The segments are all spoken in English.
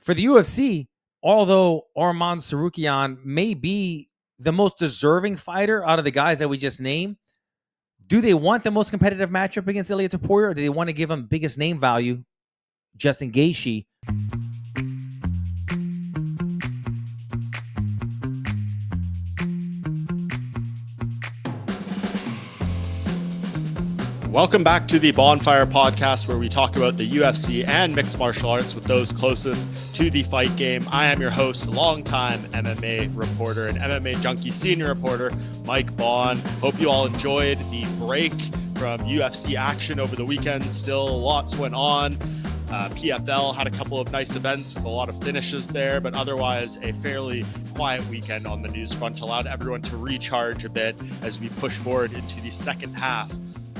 For the UFC, although Arman Tsarukyan may be the most deserving fighter out of the guys that we just named, do they want the most competitive matchup against Ilia Topuria, or do they want to give him biggest name value, Justin Gaethje? Welcome back to the Bohnfire podcast, where we talk about the UFC and mixed martial arts with those closest to the fight game. I am your host, longtime MMA reporter and MMA Junkie senior reporter, Mike Bohn. Hope you all enjoyed the break from UFC action over the weekend. Still lots went on. PFL had a couple of nice events with a lot of finishes there, but otherwise a fairly quiet weekend on the news front. Allowed everyone to recharge a bit as we push forward into the second half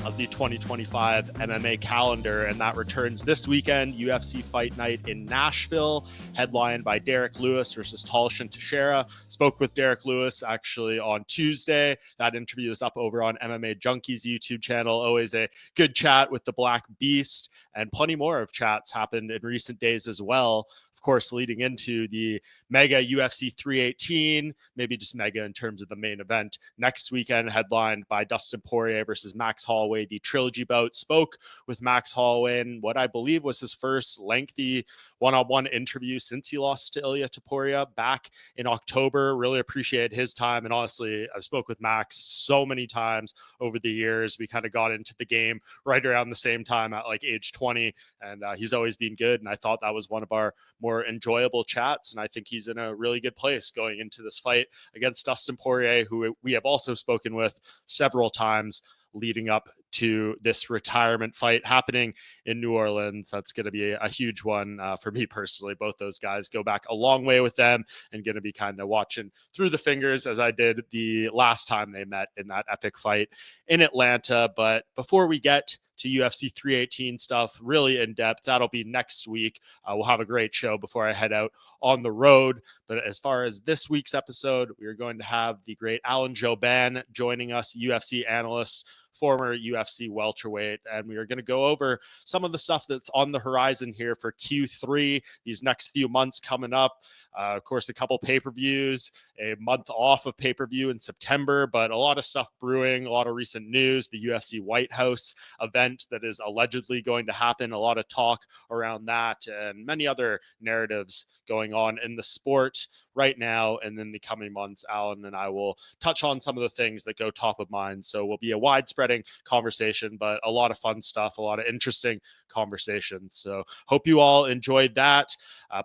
of the 2025 MMA calendar, and that returns this weekend. UFC Fight Night in Nashville, headlined by Derek Lewis versus Talshin Teixeira. Spoke with Derek Lewis actually on Tuesday. That interview is up over on MMA Junkies YouTube channel. Always a good chat with the Black Beast, and plenty more of chats happened in recent days as well. Of course, leading into the mega UFC 318, maybe just mega in terms of the main event next weekend, headlined by Dustin Poirier versus Max Holloway, the trilogy bout. Spoke with Max Holloway in what I believe was his first lengthy one-on-one interview since he lost to Ilia Topuria back in October. Really appreciate his time. And honestly, I've spoke with Max so many times over the years. We kind of got into the game right around the same time at like age 20, and he's always been good. And I thought that was one of our more enjoyable chats. And I think he's in a really good place going into this fight against Dustin Poirier, who we have also spoken with several times leading up to this retirement fight happening in New Orleans. That's going to be a huge one for me personally. Both those guys go back a long way with them, and going to be kind of watching through the fingers as I did the last time they met in that epic fight in Atlanta. But before we get to UFC 318 stuff really in depth, that'll be next week. We'll have a great show before I head out on the road. But as far as this week's episode, we are going to have the great Alan Jouban joining us, UFC analyst, former UFC welterweight, and we are going to go over some of the stuff that's on the horizon here for Q3, these next few months coming up. Of course, a couple pay-per-views, a month off of pay-per-view in September, but a lot of stuff brewing, a lot of recent news, the UFC White House event that is allegedly going to happen, a lot of talk around that, and many other narratives going on in the sport right now. And in the coming months, Alan and I will touch on some of the things that go top of mind. So we'll be a widespreading conversation, but a lot of fun stuff, a lot of interesting conversations. So hope you all enjoyed that.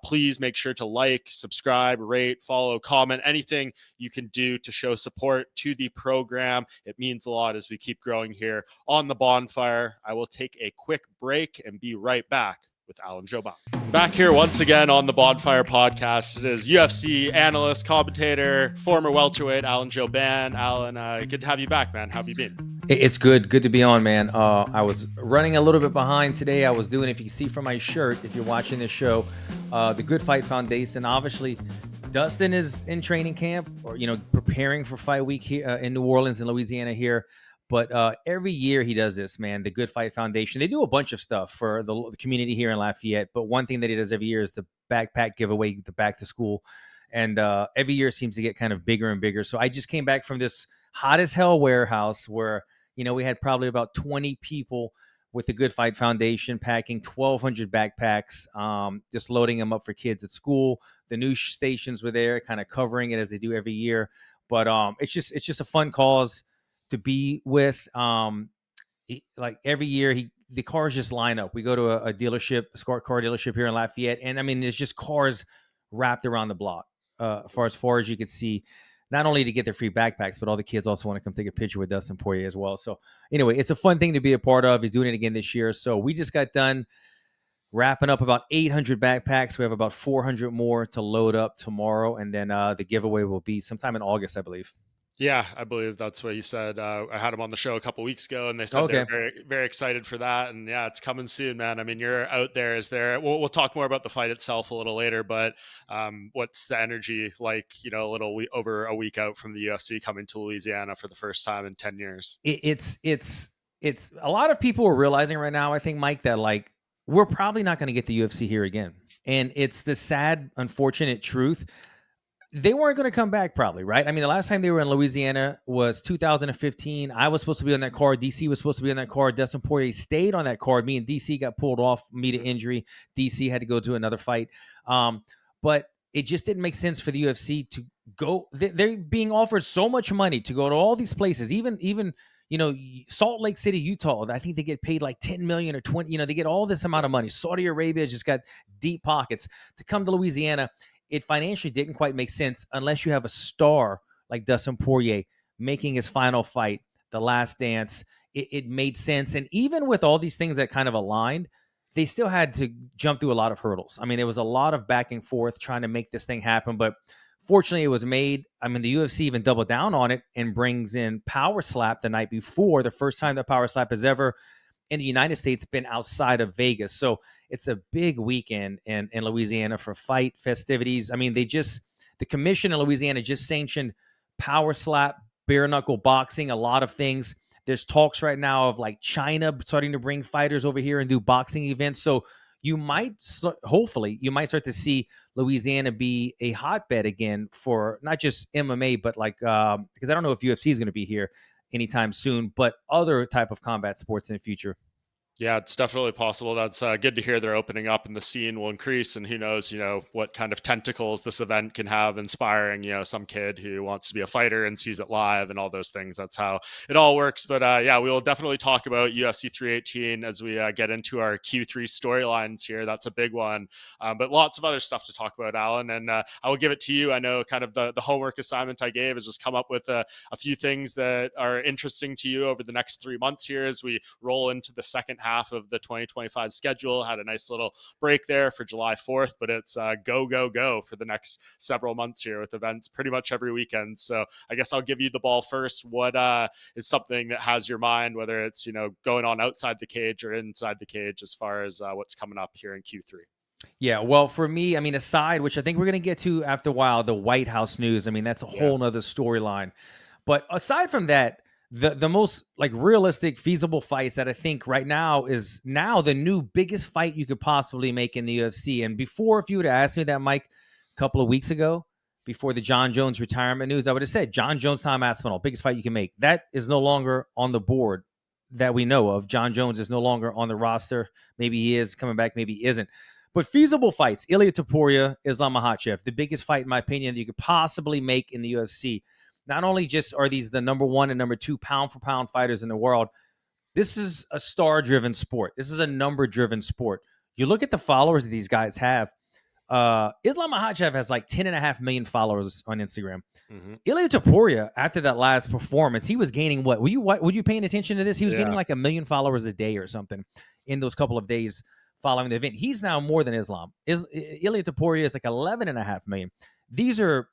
Please make sure to like, subscribe, rate, follow, comment, anything you can do to show support to the program. It means a lot as we keep growing here on the Bohnfire. I will take a quick break and be right back with Alan Jouban. Back here once again on the Bohnfire podcast. It is UFC analyst, commentator, former welterweight Alan Jouban. Alan, good to have you back, man. How have you been? It's good to be on, man. I was running a little bit behind today. I was doing, if you can see from my shirt, if you're watching this show, the Good Fight Foundation. Obviously, Dustin is in training camp, or preparing for fight week here in New Orleans and Louisiana here. But every year he does this, man. The Good Fight Foundation. They do a bunch of stuff for the community here in Lafayette. But one thing that he does every year is the backpack giveaway, the back to school. And every year seems to get kind of bigger and bigger. So I just came back from this hot as hell warehouse where, we had probably about 20 people with the Good Fight Foundation packing 1,200 backpacks, just loading them up for kids at school. The news stations were there kind of covering it as they do every year. But it's just a fun cause to be with. Like every year the cars just line up. We go to a dealership, a car dealership here in Lafayette, and I mean there's just cars wrapped around the block, as far as you could see, not only to get their free backpacks, but all the kids also want to come take a picture with Dustin Poirier as well. So anyway, it's a fun thing to be a part of. He's doing it again this year. So we just got done wrapping up about 800 backpacks. We have about 400 more to load up tomorrow, and then the giveaway will be sometime in August, I believe. Yeah, I believe that's what you said. I had him on the show a couple weeks ago, and they said they're very, very excited for that. And yeah, it's coming soon, man. I mean, you're out there. We'll talk more about the fight itself a little later, but what's the energy like, over a week out from the UFC coming to Louisiana for the first time in 10 years? It's a lot of people are realizing right now, I think, Mike, that like we're probably not going to get the UFC here again. And it's the sad, unfortunate truth. They weren't going to come back probably, right? I mean, the last time they were in Louisiana was 2015. I was supposed to be on that card. DC was supposed to be on that card. Dustin Poirier stayed on that card. Me and DC got pulled off, me to injury. DC had to go to another fight. But it just didn't make sense for the UFC to go. They're being offered so much money to go to all these places, even Salt Lake City, Utah. I think they get paid like 10 million or 20. They get all this amount of money. Saudi Arabia just got deep pockets to come to Louisiana. It financially didn't quite make sense unless you have a star like Dustin Poirier making his final fight, The Last Dance. It made sense. And even with all these things that kind of aligned, they still had to jump through a lot of hurdles. I mean, there was a lot of back and forth trying to make this thing happen, but fortunately it was made. I mean, the UFC even doubled down on it and brings in Power Slap the night before, the first time that Power Slap has ever in the United States been outside of Vegas. So it's a big weekend in Louisiana for fight festivities. I mean, the commission in Louisiana just sanctioned Power Slap, bare knuckle boxing, a lot of things. There's talks right now of like China starting to bring fighters over here and do boxing events. So hopefully, you might start to see Louisiana be a hotbed again for not just MMA, but like, because I don't know if UFC is going to be here anytime soon, but other type of combat sports in the future. Yeah, it's definitely possible. That's good to hear they're opening up and the scene will increase. And who knows, what kind of tentacles this event can have, inspiring, some kid who wants to be a fighter and sees it live and all those things. That's how it all works. But yeah, we will definitely talk about UFC 318 as we get into our Q3 storylines here. That's a big one. But lots of other stuff to talk about, Alan. And I will give it to you. I know kind of the homework assignment I gave is just come up with a few things that are interesting to you over the next 3 months here as we roll into the second half of the 2025 schedule. Had a nice little break there for July 4th, but it's go for the next several months here with events pretty much every weekend. So I guess I'll give you the ball first. What is something that has your mind, whether it's, going on outside the cage or inside the cage as far as what's coming up here in Q3? Yeah, well, for me, I mean, aside, which I think we're going to get to after a while, the White House news. I mean, that's a whole nother storyline. But aside from that, the most like realistic, feasible fights that I think right now is now the new biggest fight you could possibly make in the UFC. And before, if you would have asked me that, Mike, a couple of weeks ago, before the John Jones retirement news, I would have said John Jones, Tom Aspinall, biggest fight you can make. That is no longer on the board that we know of. John Jones is no longer on the roster. Maybe he is coming back, maybe he isn't. But feasible fights, Ilia Topuria, Islam Makhachev, the biggest fight, in my opinion, that you could possibly make in the UFC. Not only just are these the number 1 and number 2 pound-for-pound fighters in the world, this is a star-driven sport. This is a number-driven sport. You look at the followers that these guys have. Islam Makhachev has like 10.5 million followers on Instagram. Mm-hmm. Ilia Topuria, after that last performance, he was gaining what? Were you paying attention to this? He was gaining like 1 million followers a day or something in those couple of days following the event. He's now more than Islam. Ilia Topuria is like 11.5 million. These are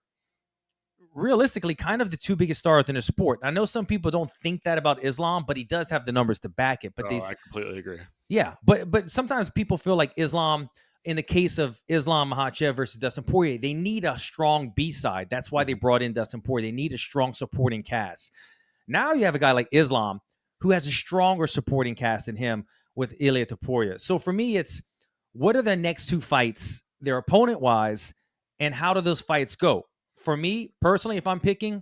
realistically kind of the two biggest stars in the sport. I know some people don't think that about Islam, but he does have the numbers to back it. But I completely agree. Yeah, but sometimes people feel like Islam, in the case of Islam Makhachev versus Dustin Poirier, they need a strong B-side. That's why they brought in Dustin Poirier. They need a strong supporting cast. Now you have a guy like Islam who has a stronger supporting cast than him with Ilia Topuria. So for me, it's what are the next 2 fights, their opponent-wise, and how do those fights go? For me, personally, if I'm picking,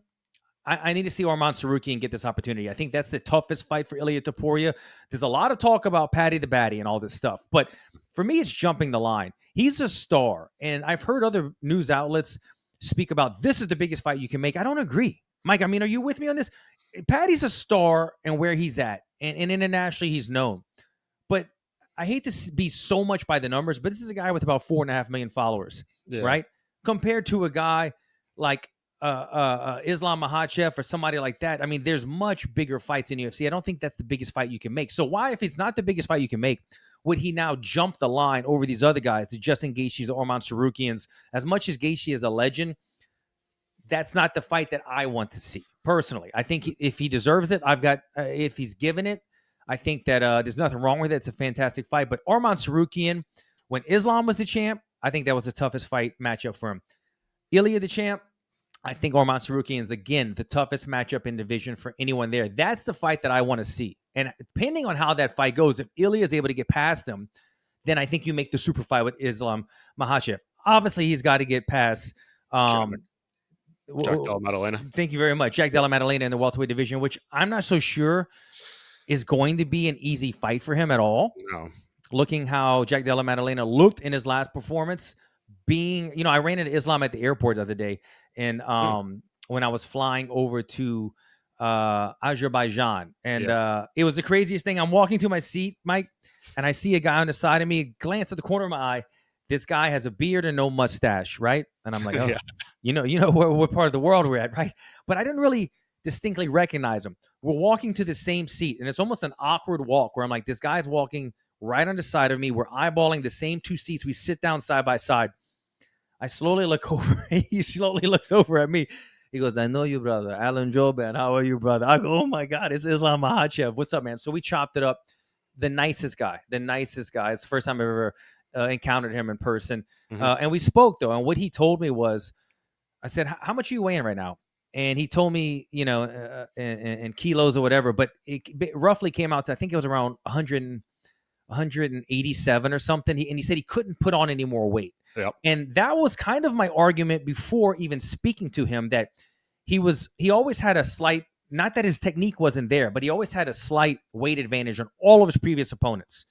I need to see Arman Tsarukyan get this opportunity. I think that's the toughest fight for Ilia Topuria. There's a lot of talk about Paddy the Baddy and all this stuff. But for me, it's jumping the line. He's a star. And I've heard other news outlets speak about this is the biggest fight you can make. I don't agree. Mike, I mean, are you with me on this? Paddy's a star and where he's at. And internationally, he's known. But I hate to be so much by the numbers, but this is a guy with about 4.5 million followers, right? Compared to a guy like Islam Makhachev or somebody like that. I mean, there's much bigger fights in UFC. I don't think that's the biggest fight you can make. So why, if it's not the biggest fight you can make, would he now jump the line over these other guys, the Justin Gaethjes, the Arman Tsarukyan's? As much as Gaethje is a legend, that's not the fight that I want to see, personally. I think if he deserves it, if he's given it, I think that there's nothing wrong with it. It's a fantastic fight. But Arman Tsarukyan, when Islam was the champ, I think that was the toughest fight matchup for him. Ilia the champ, I think Arman Tsarukyan is, again, the toughest matchup in division for anyone there. That's the fight that I want to see. And depending on how that fight goes, if Ilia is able to get past him, then I think you make the super fight with Islam Makhachev. Obviously, he's got to get past. Jack Della Maddalena. Thank you very much, Jack Della Maddalena in the welterweight division, which I'm not so sure is going to be an easy fight for him at all. No. Looking how Jack Della Maddalena looked in his last performance, being, I ran into Islam at the airport the other day, and when I was flying over to Azerbaijan, and it was the craziest thing. I'm walking to my seat, Mike, and I see a guy on the side of me, glance at the corner of my eye. This guy has a beard and no mustache, right? And I'm like, oh, you know what part of the world we're at, right? But I didn't really distinctly recognize him. We're walking to the same seat, and it's almost an awkward walk where I'm like, this guy's walking right on the side of me. We're eyeballing the same two seats. We sit down side by side. I slowly look over. He slowly looks over at me. He goes, I know you, brother. Alan Jouban. How are you, brother? I go, oh, my God. It's Islam Makhachev. What's up, man? So we chopped it up. The nicest guy. It's the first time I've ever encountered him in person. And we spoke, though. And what he told me was, I said, how much are you weighing right now? And he told me, in kilos or whatever. But it roughly came out to, I think it was around 187 or something. He said he couldn't put on any more weight. Yep. And that was kind of my argument before even speaking to him, that he always had a slight, not that his technique wasn't there, but he always had a slight weight advantage on all of his previous opponents.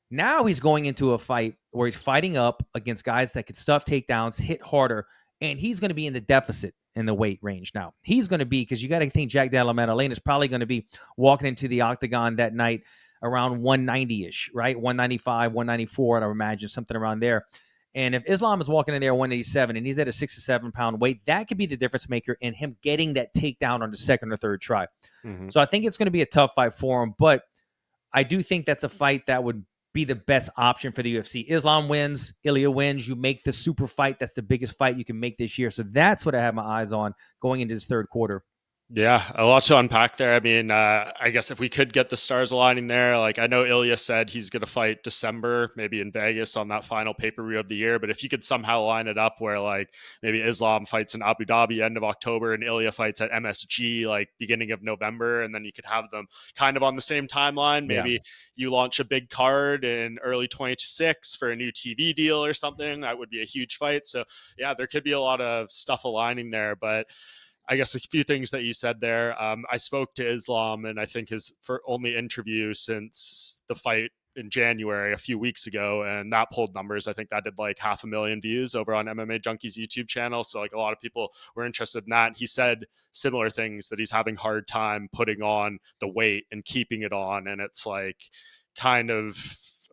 Now he's going into a fight where he's fighting up against guys that could stuff takedowns, hit harder, and he's going to be in the deficit in the weight range now. He's going to be, because you got to think Jack Della Maddalena is probably going to be walking into the octagon that night around 190-ish, right? 195, 194, I would imagine, something around there. And if Islam is walking in there 187 and he's at a 6 to 7 pound weight, that could be the difference maker in him getting that takedown on the second or third try. So I think it's going to be a tough fight for him, but I do think that's a fight that would be the best option for the UFC. Islam wins, Ilia wins, you make the super fight. That's the biggest fight you can make this year. So that's what I have my eyes on going into this third quarter. Yeah, a lot to unpack there. I mean, I guess if we could get the stars aligning there, like I know Ilia said he's going to fight December, maybe in Vegas on that final pay-per-view of the year. But if you could somehow line it up where like maybe Islam fights in Abu Dhabi end of October and Ilia fights at MSG like beginning of November, and then you could have them kind of on the same timeline. Maybe you launch a big card in early 2026 for a new TV deal or something. That would be a huge fight. So yeah, there could be a lot of stuff aligning there, but I guess a few things that you said there. I spoke to Islam, and I think his only interview since the fight in January a few weeks ago, and that pulled numbers. I think that did like 500,000 views over on MMA Junkie's YouTube channel. So like a lot of people were interested in that. And he said similar things, that he's having hard time putting on the weight and keeping it on. And it's like kind of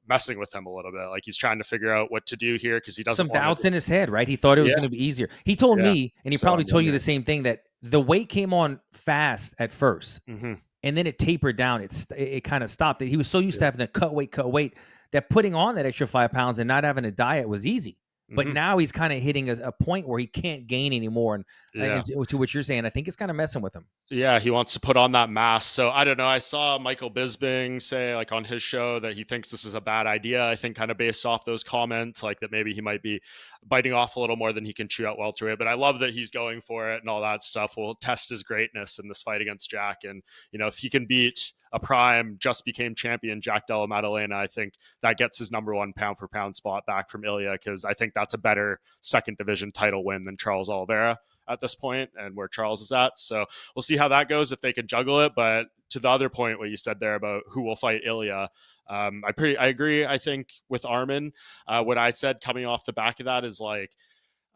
messing with him a little bit. Like he's trying to figure out what to do here because he doesn't some doubts in his head, right? He thought it was going to be easier. He told me, and he probably told you the same thing, that the weight came on fast at first, and then it tapered down. It kind of stopped. He was so used to having to cut weight that putting on that extra 5 pounds and not having a diet was easy. But now he's kind of hitting a point where he can't gain anymore. And to what you're saying, I think it's kind of messing with him. Yeah, he wants to put on that mask. So I don't know. I saw Michael Bisping say like on his show that he thinks this is a bad idea. I think kind of based off those comments, like that maybe he might be biting off a little more than he can chew at welterweight. But I love that he's going for it and all that stuff. Will test his greatness in this fight against Jack. And, if he can beat a prime, just became champion Jack Della Maddalena, I think that gets his number one pound for pound spot back from Ilia, because I think that's a better second division title win than Charles Oliveira at this point and where Charles is at. So we'll see how that goes if they can juggle it. But to the other point, what you said there about who will fight Ilia, I agree. I think with Armin, what I said coming off the back of that is like,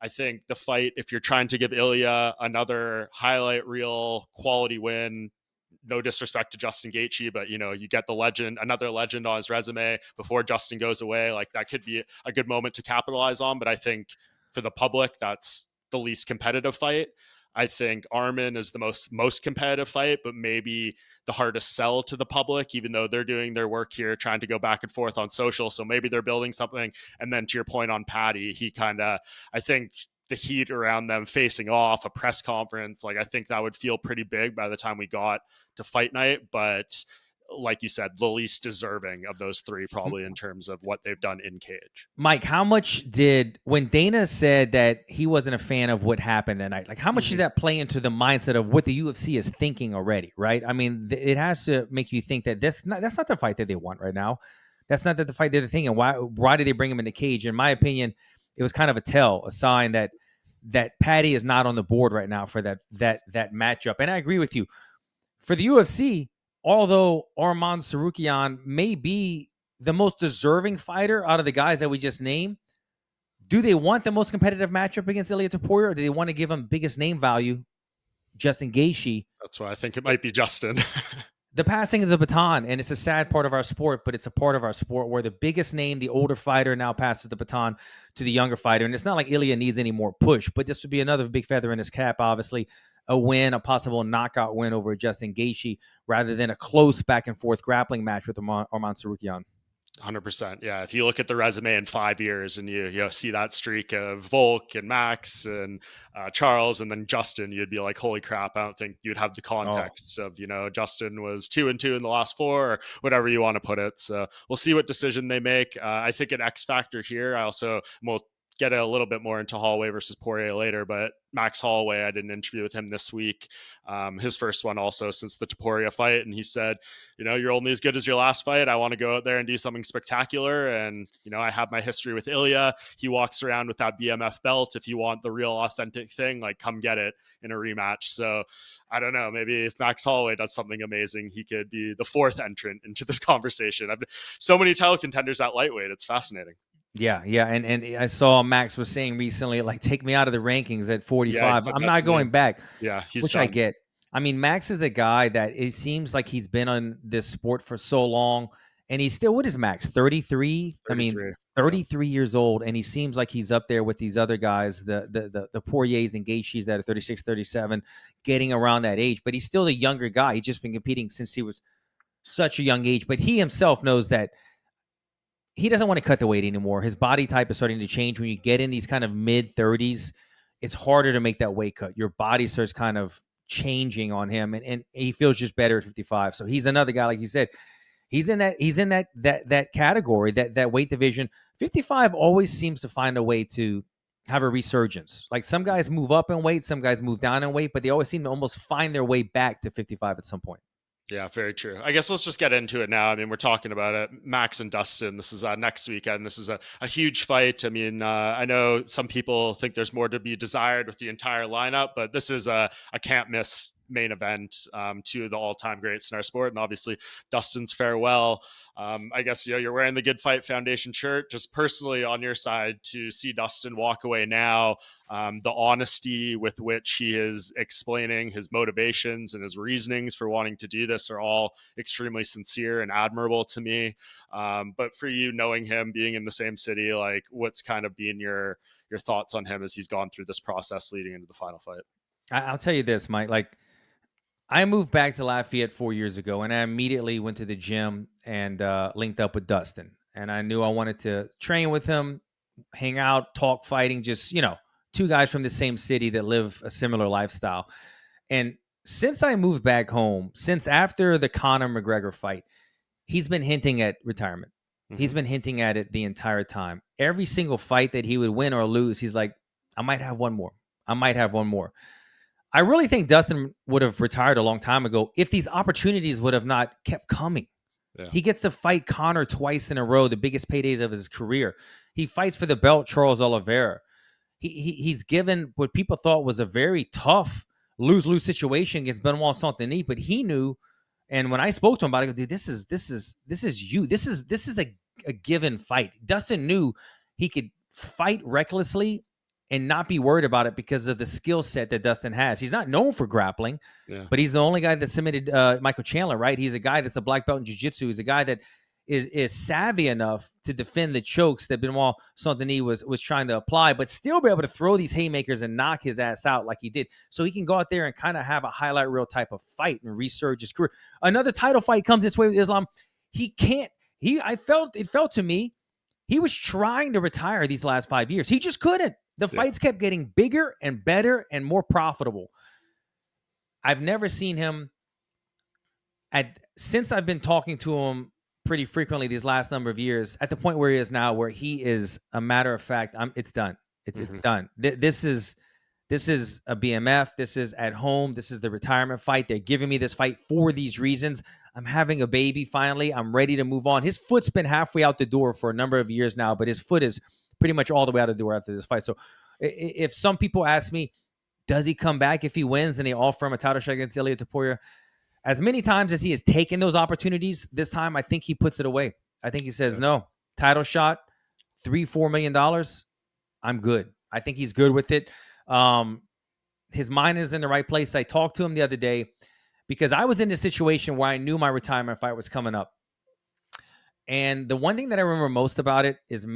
I think the fight, if you're trying to give Ilia another highlight reel quality win, no disrespect to Justin Gaethje, but you get the legend, another legend on his resume before Justin goes away. Like that could be a good moment to capitalize on. But I think for the public, that's the least competitive fight. I think Armin is the most competitive fight, but maybe the hardest sell to the public, even though they're doing their work here, trying to go back and forth on social. So maybe they're building something. And then to your point on Patty, I think the heat around them facing off, a press conference, like I think that would feel pretty big by the time we got to fight night. But like you said, the least deserving of those three, probably in terms of what they've done in cage. Mike, how much when Dana said that he wasn't a fan of what happened that night, like how much did that play into the mindset of what the UFC is thinking already, right? I mean, it has to make you think that that's not the fight that they want right now. That's not the fight they're thinking. Why did they bring him in the cage? In my opinion, it was kind of a sign that Paddy is not on the board right now for that matchup. And I agree with you. For the UFC, although Arman Tsarukyan may be the most deserving fighter out of the guys that we just named, do they want the most competitive matchup against Ilia Topuria, or do they want to give him biggest name value, Justin Gaethje? That's why I think it might be Justin. The passing of the baton, and it's a sad part of our sport, but it's a part of our sport where the biggest name, the older fighter, now passes the baton to the younger fighter. And it's not like Ilia needs any more push, but this would be another big feather in his cap, obviously. A win, a possible knockout win over Justin Gaethje, rather than a close back and forth grappling match with Arman Tsarukyan. 100%. Yeah. If you look at the resume in 5 years and you see that streak of Volk and Max and Charles and then Justin, you'd be like, holy crap. I don't think you'd have the context of, Justin was 2-2 in the last 4 or whatever you want to put it. So we'll see what decision they make. I think an X factor here. I also will get a little bit more into Holloway versus Poirier later, but Max Holloway, I did an interview with him this week. His first one also since the Topuria fight. And he said, you're only as good as your last fight. I want to go out there and do something spectacular. And, I have my history with Ilia. He walks around with that BMF belt. If you want the real authentic thing, like come get it in a rematch. So I don't know, maybe if Max Holloway does something amazing, he could be the 4th entrant into this conversation. I've so many title contenders at lightweight. It's fascinating. Yeah. And I saw Max was saying recently, like, take me out of the rankings at 45. I'm not going back. Yeah, which done. I get. I mean, Max is the guy that it seems like he's been on this sport for so long, and he's still, what is Max, 33? I mean, 33 years old, and he seems like he's up there with these other guys, the Poiriers and Gaethjes that are 36, 37, getting around that age. But he's still the younger guy. He's just been competing since he was such a young age. But he himself knows that he doesn't want to cut the weight anymore. His body type is starting to change. When you get in these kind of mid-30s, it's harder to make that weight cut. Your body starts kind of changing on him, and he feels just better at 55. So he's another guy, like you said, he's in that category, that weight division. 55 always seems to find a way to have a resurgence. Like some guys move up in weight, some guys move down in weight, but they always seem to almost find their way back to 55 at some point. Yeah, very true. I guess let's just get into it now. I mean, we're talking about it. Max and Dustin, this is next weekend. This is a huge fight. I mean, I know some people think there's more to be desired with the entire lineup, but this is a can't miss main event, two of the all-time greats in our sport, and obviously Dustin's farewell. I guess you're wearing the Good Fight Foundation shirt. Just personally on your side, to see Dustin walk away now, the honesty with which he is explaining his motivations and his reasonings for wanting to do this are all extremely sincere and admirable to me. But for you, knowing him, being in the same city, like what's kind of been your thoughts on him as he's gone through this process leading into the final fight? I'll tell you this, Mike, like, I moved back to Lafayette 4 years ago, and I immediately went to the gym and linked up with Dustin. And I knew I wanted to train with him, hang out, talk fighting, just, two guys from the same city that live a similar lifestyle. And since I moved back home, since after the Conor McGregor fight, he's been hinting at retirement. Mm-hmm. He's been hinting at it the entire time. Every single fight that he would win or lose, he's like, I might have one more. I really think Dustin would have retired a long time ago if these opportunities would have not kept coming. Yeah. He gets to fight Conor twice in a row, the biggest paydays of his career. He fights for the belt, Charles Oliveira. He's given what people thought was a very tough lose-lose situation against Benoit Saint-Denis, but he knew. And when I spoke to him about it, I go, dude, this is you. This is a given fight. Dustin knew he could fight recklessly and not be worried about it because of the skill set that Dustin has. He's not known for grappling, but he's the only guy that submitted Michael Chandler, right? He's a guy that's a black belt in jiu-jitsu. He's a guy that is savvy enough to defend the chokes that Benoit Saint-Denis was trying to apply, but still be able to throw these haymakers and knock his ass out like he did. So he can go out there and kind of have a highlight reel type of fight and resurge his career. Another title fight comes its way with Islam. It felt to me, he was trying to retire these last 5 years. He just couldn't. The fights kept getting bigger and better and more profitable. I've never seen him since I've been talking to him pretty frequently these last number of years, at the point where he is now, where he is a matter of fact, it's done. It's done. This is a BMF. This is at home. This is the retirement fight. They're giving me this fight for these reasons. I'm having a baby finally. I'm ready to move on. His foot's been halfway out the door for a number of years now, but his foot is pretty much all the way out the door after this fight. So if some people ask me, does he come back if he wins and they offer him a title shot against Ilia Topuria? As many times as he has taken those opportunities, this time I think he puts it away. I think he says, no, title shot, $3-4 million. I'm good. I think he's good with it. His mind is in the right place. I talked to him the other day because I was in a situation where I knew my retirement fight was coming up. And the one thing that I remember most about it is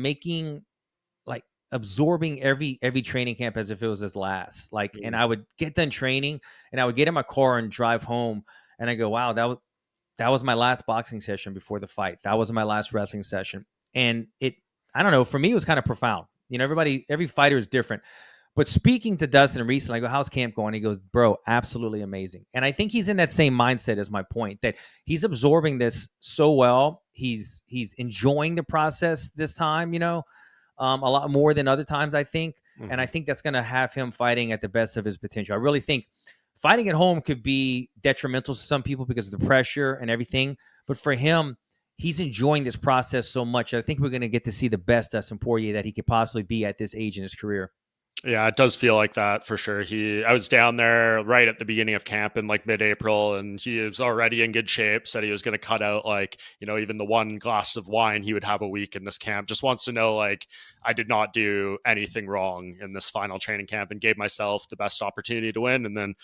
absorbing every training camp as if it was his last. And I would get done training and I would get in my car and drive home and I go, wow, that was my last boxing session before the fight. That was my last wrestling session. And I don't know, for me, it was kind of profound. Every fighter is different. But speaking to Dustin recently, I go, how's camp going? He goes, bro, absolutely amazing. And I think he's in that same mindset as my point, that he's absorbing this so well. He's enjoying the process this time, a lot more than other times, I think. Mm-hmm. And I think that's going to have him fighting at the best of his potential. I really think fighting at home could be detrimental to some people because of the pressure and everything. But for him, he's enjoying this process so much. I think we're going to get to see the best Dustin Poirier that he could possibly be at this age in his career. Yeah, it does feel like that for sure. I was down there right at the beginning of camp in like mid-April, and he was already in good shape, said he was going to cut out even the one glass of wine he would have a week in this camp. Just wants to know, I did not do anything wrong in this final training camp and gave myself the best opportunity to win. And then,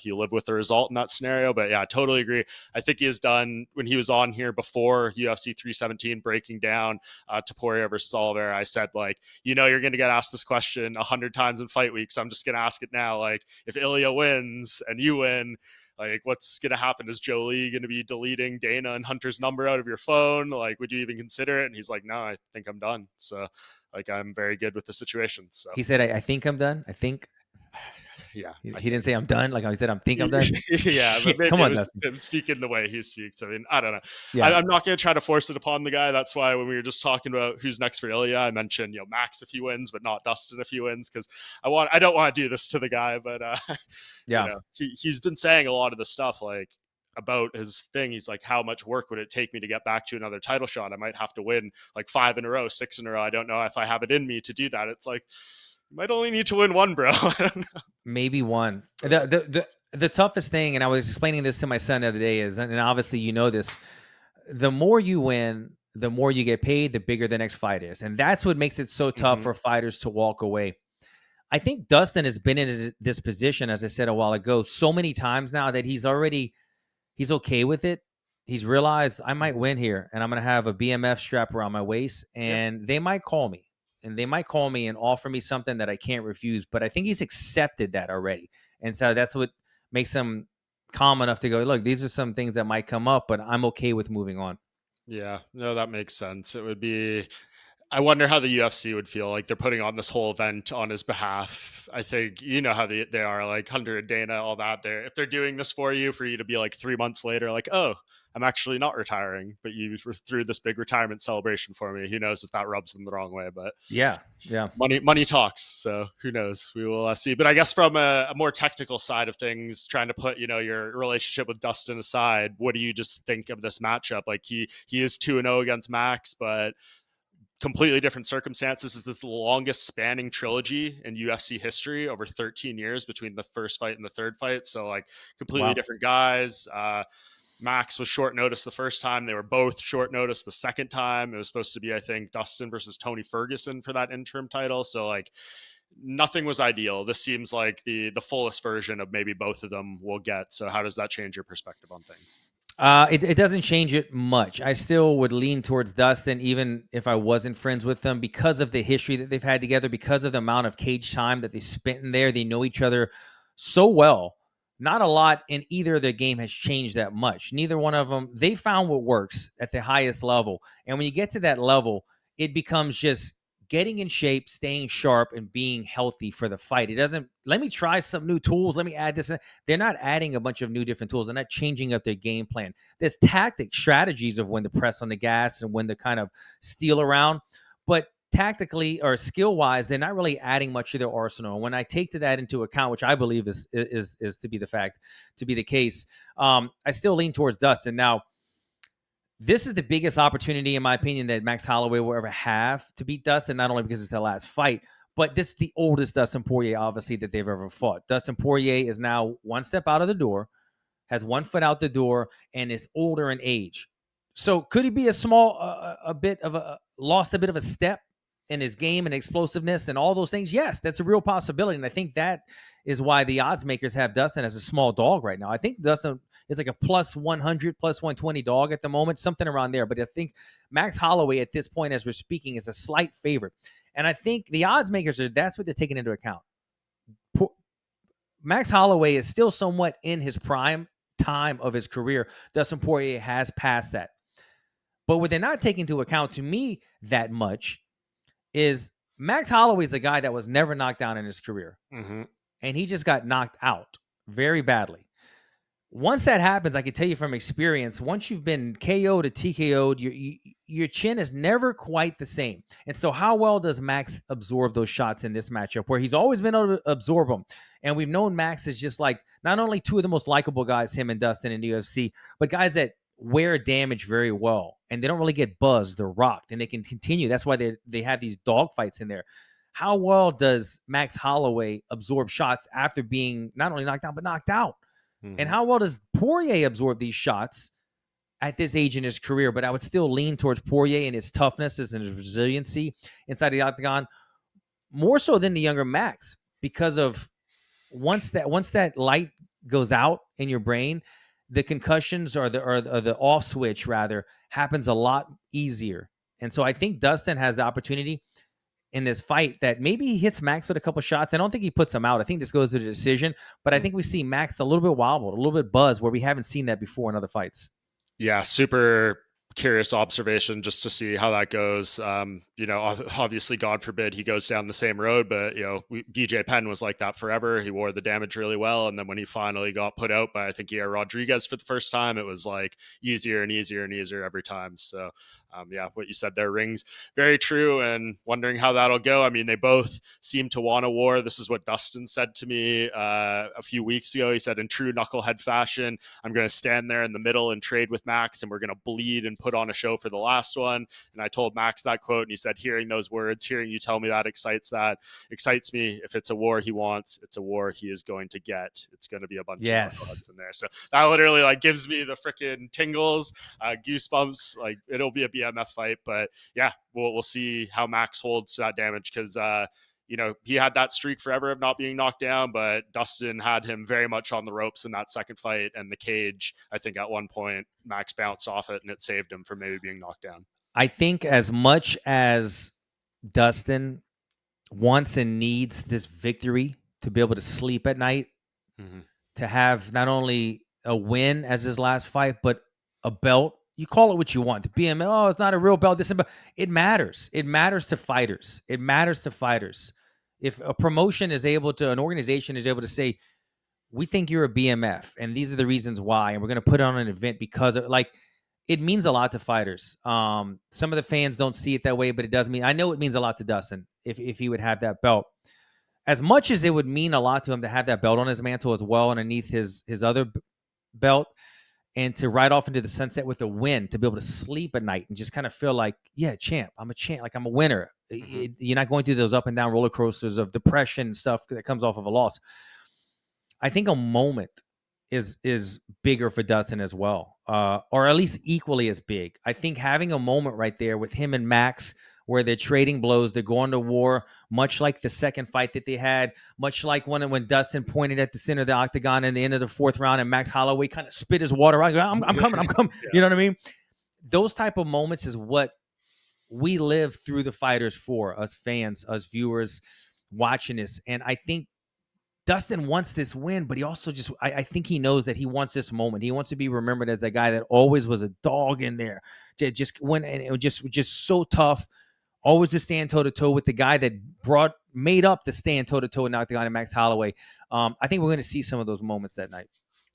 you live with the result in that scenario. But yeah, I totally agree. I think he has done, when he was on here before UFC 317 breaking down Topuria versus Oliveira, I said, you're going to get asked this question 100 times in fight week, so I'm just gonna ask it now. If Ilia wins and you win, what's gonna happen? Is Jolie gonna be deleting Dana and Hunter's number out of your phone? Would you even consider it? And he's like, no, I think I'm done. So I'm very good with the situation. So he said, I think I'm done. I think. Yeah, he didn't say I'm done. Like I said, I'm done. Yeah, Shit, but maybe come on, it was Dustin. him speaking the way he speaks. I mean, I don't know. Yeah. I'm not going to try to force it upon the guy. That's why when we were just talking about who's next for Ilia, I mentioned Max if he wins, but not Dustin if he wins, because I don't want to do this to the guy, but yeah, he's been saying a lot of the stuff about his thing. He's like, how much work would it take me to get back to another title shot? I might have to win 5 in a row, 6 in a row. I don't know if I have it in me to do that. It's you might only need to win one, bro. I don't know. Maybe one. The toughest thing, and I was explaining this to my son the other day, is, and obviously this, the more you win, the more you get paid, the bigger the next fight is. And that's what makes it so tough for fighters to walk away. I think Dustin has been in this position, as I said a while ago, so many times now that he's okay with it. He's realized I might win here and I'm going to have a BMF strap around my waist and they might call me. And they might call me and offer me something that I can't refuse. But I think he's accepted that already. And so that's what makes him calm enough to go, look, these are some things that might come up, but I'm okay with moving on. Yeah, no, that makes sense. It would be, I wonder how the UFC would feel they're putting on this whole event on his behalf. I think how they are, Hunter and Dana, all that. If they're doing this for you to be 3 months later, oh, I'm actually not retiring, but you threw this big retirement celebration for me. Who knows if that rubs them the wrong way? But yeah, money talks. So who knows? We will see. But I guess from a more technical side of things, trying to put your relationship with Dustin aside, what do you just think of this matchup? He is 2-0 against Max, but completely different circumstances. Is this the longest spanning trilogy in UFC history, over 13 years between the first fight and the third fight. So completely different guys. Max was short notice the first time. They were both short notice the second time. It was supposed to be, I think, Dustin versus Tony Ferguson for that interim title. So nothing was ideal. This seems like the fullest version of maybe both of them will get. So how does that change your perspective on things? It doesn't change it much. I still would lean towards Dustin, even if I wasn't friends with them, because of the history that they've had together, because of the amount of cage time that they spent in there. They know each other so well. Not a lot in either of their game has changed that much. Neither one of them, they found what works at the highest level. And when you get to that level, it becomes just getting in shape, staying sharp, and being healthy for the fight. It doesn't, let me try some new tools. Let me add this. They're not adding a bunch of new different tools. They're not changing up their game plan. There's tactic strategies of when to press on the gas and when to kind of steal around. But tactically or skill-wise, they're not really adding much to their arsenal. And when I take that into account, which I believe is to be the case, I still lean towards Dustin. Now, this is the biggest opportunity, in my opinion, that Max Holloway will ever have to beat Dustin, not only because it's their last fight, but this is the oldest Dustin Poirier, obviously, that they've ever fought. Dustin Poirier is now one step out of the door, has one foot out the door, and is older in age. So could he be lost a bit of a step in his game and explosiveness and all those things? Yes, that's a real possibility. And I think that is why the odds makers have Dustin as a small dog right now. I think Dustin is like a plus 100, plus 120 dog at the moment, something around there. But I think Max Holloway at this point, as we're speaking, is a slight favorite. And I think the odds makers that's what they're taking into account. Max Holloway is still somewhat in his prime time of his career. Dustin Poirier has passed that. But what they're not taking into account, to me, that much is Max Holloway is a guy that was never knocked down in his career. Mm-hmm. And he just got knocked out very badly. Once that happens, I can tell you from experience, once you've been KO'd or TKO'd, your chin is never quite the same. And so how well does Max absorb those shots in this matchup where he's always been able to absorb them? And we've known Max is just like not only two of the most likable guys, him and Dustin in the UFC, but guys that wear damage very well. And they don't really get buzzed. They're rocked and they can continue. That's why they have these dog fights in there. How well does Max Holloway absorb shots after being not only knocked down, but knocked out? Mm-hmm. And how well does Poirier absorb these shots at this age in his career? But I would still lean towards Poirier and his toughness and his resiliency inside the octagon, more so than the younger Max, because of once that light goes out in your brain, the concussions or the off switch rather happens a lot easier. And so I think Dustin has the opportunity in this fight that maybe he hits Max with a couple shots. I don't think he puts him out. I think this goes to the decision, but I think we see Max a little bit wobbled, a little bit buzzed where we haven't seen that before in other fights. Yeah, super curious observation just to see how that goes. Obviously, God forbid he goes down the same road, but BJ Penn was like that forever. He wore the damage really well, and then when he finally got put out by I think Rodriguez for the first time, it was like easier and easier and easier every time. So what you said there rings very true, and wondering how that'll go. I mean, they both seem to want a war. This is what Dustin said to me a few weeks ago. He said, in true knucklehead fashion, I'm going to stand there in the middle and trade with Max, and we're going to bleed and put on a show for the last one. And I told Max that quote, and he said, hearing those words, hearing you tell me that excites me. If it's a war he wants, it's a war he is going to get. It's going to be a bunch of knuckleheads in there. So that literally like gives me the freaking tingles, goosebumps. Like it'll be a BMF fight, but yeah, we'll see how Max holds that damage, because he had that streak forever of not being knocked down, but Dustin had him very much on the ropes in that second fight, and the cage, I think at one point Max bounced off it and it saved him from maybe being knocked down. I think as much as Dustin wants and needs this victory to be able to sleep at night, to have not only a win as his last fight, but a belt. You call it what you want. The BML, it's not a real belt. It matters. It matters to fighters. It matters to fighters. If a promotion is able to, an organization is able to say, we think you're a BMF, and these are the reasons why, and we're going to put on an event because of, like, it means a lot to fighters. Some of the fans don't see it that way, but it does mean, I know it means a lot to Dustin if he would have that belt. As much as it would mean a lot to him to have that belt on his mantle as well underneath his other belt, and to ride off into the sunset with a win, to be able to sleep at night and just kind of feel like, yeah, champ, I'm a champ, like I'm a winner. You're not going through those up and down roller coasters of depression and stuff that comes off of a loss. I think a moment is bigger for Dustin as well, or at least equally as big. I think having a moment right there with him and Max, where they're trading blows, they're going to war, much like the second fight that they had, much like when Dustin pointed at the center of the octagon in the end of the fourth round and Max Holloway kind of spit his water out. I'm coming. Yeah. You know what I mean? Those type of moments is what we live through the fighters for, us fans, us viewers watching this. And I think Dustin wants this win, but he also I think he knows that he wants this moment. He wants to be remembered as that guy that always was a dog in there. Just went, and it was just so tough. Always to stand toe-to-toe with the guy that made up the stand toe-to-toe with Octagon and Max Holloway. I think we're going to see some of those moments that night.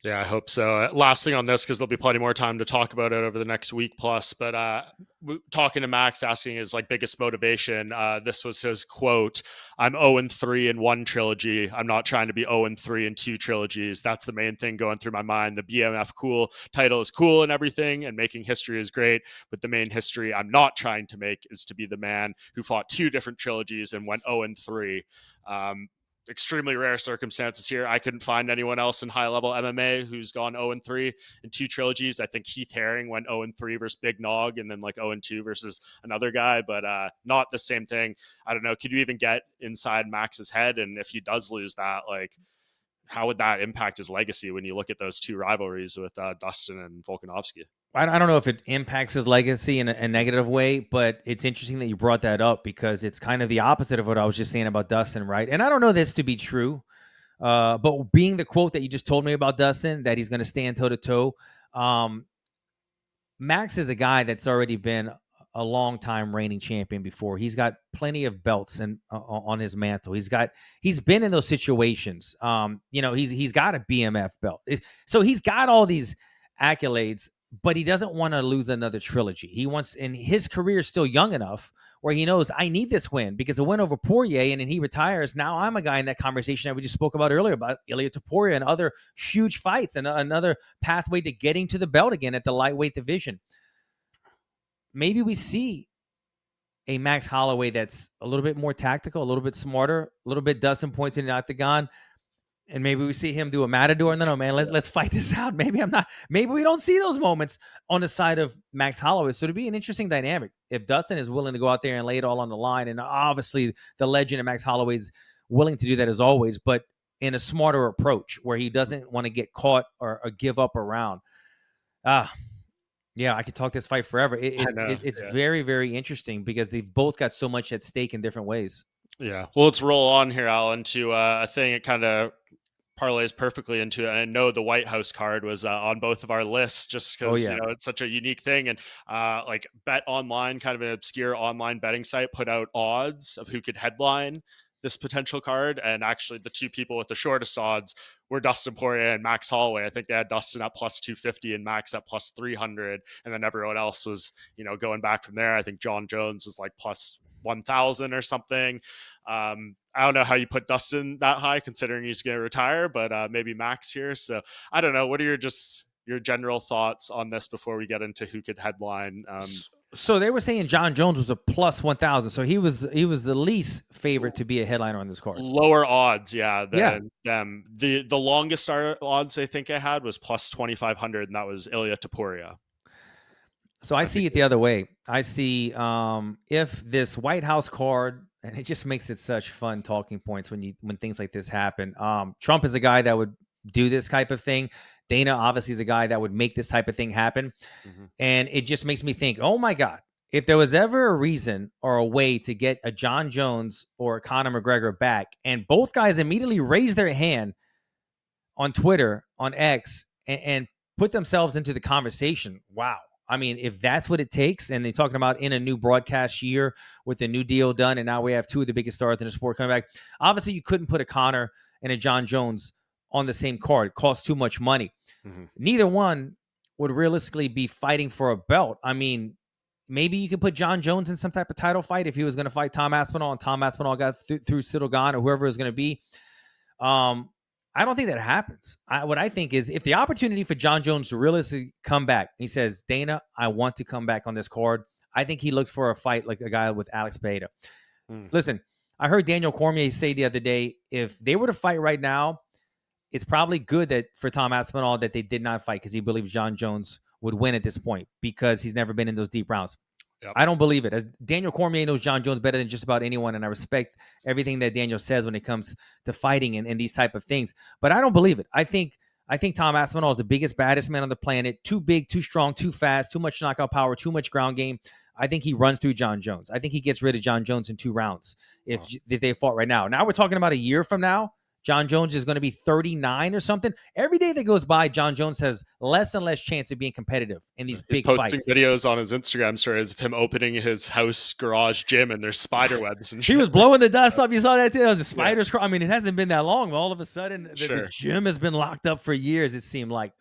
Yeah, I hope so. Last thing on this, because there'll be plenty more time to talk about it over the next week plus. But talking to Max, asking his biggest motivation. This was his quote: "I'm 0-3 in one trilogy. I'm not trying to be 0-3 in two trilogies. That's the main thing going through my mind. The BMF cool title is cool and everything, and making history is great. But the main history I'm not trying to make is to be the man who fought two different trilogies and went 0-3." Extremely rare circumstances here. I couldn't find anyone else in high level MMA who's gone 0-3 in two trilogies. I think Heath Herring went 0-3 versus Big Nog and then 0-2 versus another guy, but not the same thing. I don't know. Could you even get inside Max's head? And if he does lose that, how would that impact his legacy when you look at those two rivalries with Dustin and Volkanovski? I don't know if it impacts his legacy in a negative way, but it's interesting that you brought that up because it's kind of the opposite of what I was just saying about Dustin, right? And I don't know this to be true, but being the quote that you just told me about Dustin, that he's going to stand toe-to-toe, Max is a guy that's already been a long time reigning champion before. He's got plenty of belts and on his mantle. He's been in those situations. He's got a BMF belt. So he's got all these accolades, but he doesn't want to lose another trilogy. He wants, and his career is still young enough where he knows I need this win because a win over Poirier and then he retires. Now I'm a guy in that conversation that we just spoke about earlier about Ilia Topuria and other huge fights and another pathway to getting to the belt again at the lightweight division. Maybe we see a Max Holloway that's a little bit more tactical, a little bit smarter, a little bit Dustin points in the octagon. And maybe we see him do a matador. No, man, let's fight this out. Maybe we don't see those moments on the side of Max Holloway. So it'd be an interesting dynamic if Dustin is willing to go out there and lay it all on the line. And obviously the legend of Max Holloway is willing to do that as always, but in a smarter approach where he doesn't want to get caught or give up around. Yeah, I could talk this fight forever. It's very, very interesting because they've both got so much at stake in different ways. Yeah. Well, let's roll on here, Alan, to a thing it kind of parlays perfectly into it. And I know the White House card was on both of our lists just because, it's such a unique thing. And Bet Online, kind of an obscure online betting site, put out odds of who could headline this potential card. And actually the two people with the shortest odds were Dustin Poirier and Max Holloway. I think they had Dustin at plus 250 and Max at plus 300. And then everyone else was, going back from there. I think John Jones was plus 1,000 or something. I don't know how you put Dustin that high considering he's going to retire, but maybe Max here. So I don't know. What are your general thoughts on this before we get into who could headline? So they were saying John Jones was a plus 1,000. So he was the least favorite to be a headliner on this card. Lower odds, than them. The longest odds I think I had was plus 2,500, and that was Ilia Topuria. So I see it the other way. I see if this White House card, and it just makes it such fun talking points when things like this happen. Trump is a guy that would do this type of thing. Dana obviously is a guy that would make this type of thing happen. Mm-hmm. And it just makes me think, oh my God, if there was ever a reason or a way to get a John Jones or a Conor McGregor back, and both guys immediately raise their hand on Twitter, on X, and put themselves into the conversation. Wow. I mean, if that's what it takes, and they're talking about in a new broadcast year with the new deal done, and now we have two of the biggest stars in the sport coming back. Obviously, you couldn't put a Conor and a John Jones on the same card. It costs too much money. Mm-hmm. Neither one would realistically be fighting for a belt. I mean, maybe you could put John Jones in some type of title fight if he was going to fight Tom Aspinall, and Tom Aspinall got through Ciryl Gane or whoever it was going to be. I don't think that happens. What I think is if the opportunity for John Jones to realistically come back, he says, Dana, I want to come back on this card. I think he looks for a fight like a guy with Alex Pereira. Listen, I heard Daniel Cormier say the other day, if they were to fight right now, it's probably good that for Tom Aspinall that they did not fight because he believes John Jones would win at this point because he's never been in those deep rounds. Yep. I don't believe it. As Daniel Cormier knows John Jones better than just about anyone, and I respect everything that Daniel says when it comes to fighting and these type of things. But I don't believe it. I think Tom Aspinall is the biggest, baddest man on the planet. Too big, too strong, too fast, too much knockout power, too much ground game. I think he runs through John Jones. I think he gets rid of John Jones in 2 rounds if they fought right now. Now we're talking about a year from now. John Jones is going to be 39 or something. Every day that goes by, John Jones has less and less chance of being competitive in these He's big posting fights. videos on his Instagram stories of him opening his house garage gym, and there's spider webs and shit. He was blowing the dust up. You saw that too. It was the spiders. Yeah. I mean, it hasn't been that long. All of a sudden, the gym has been locked up for years, it seemed like.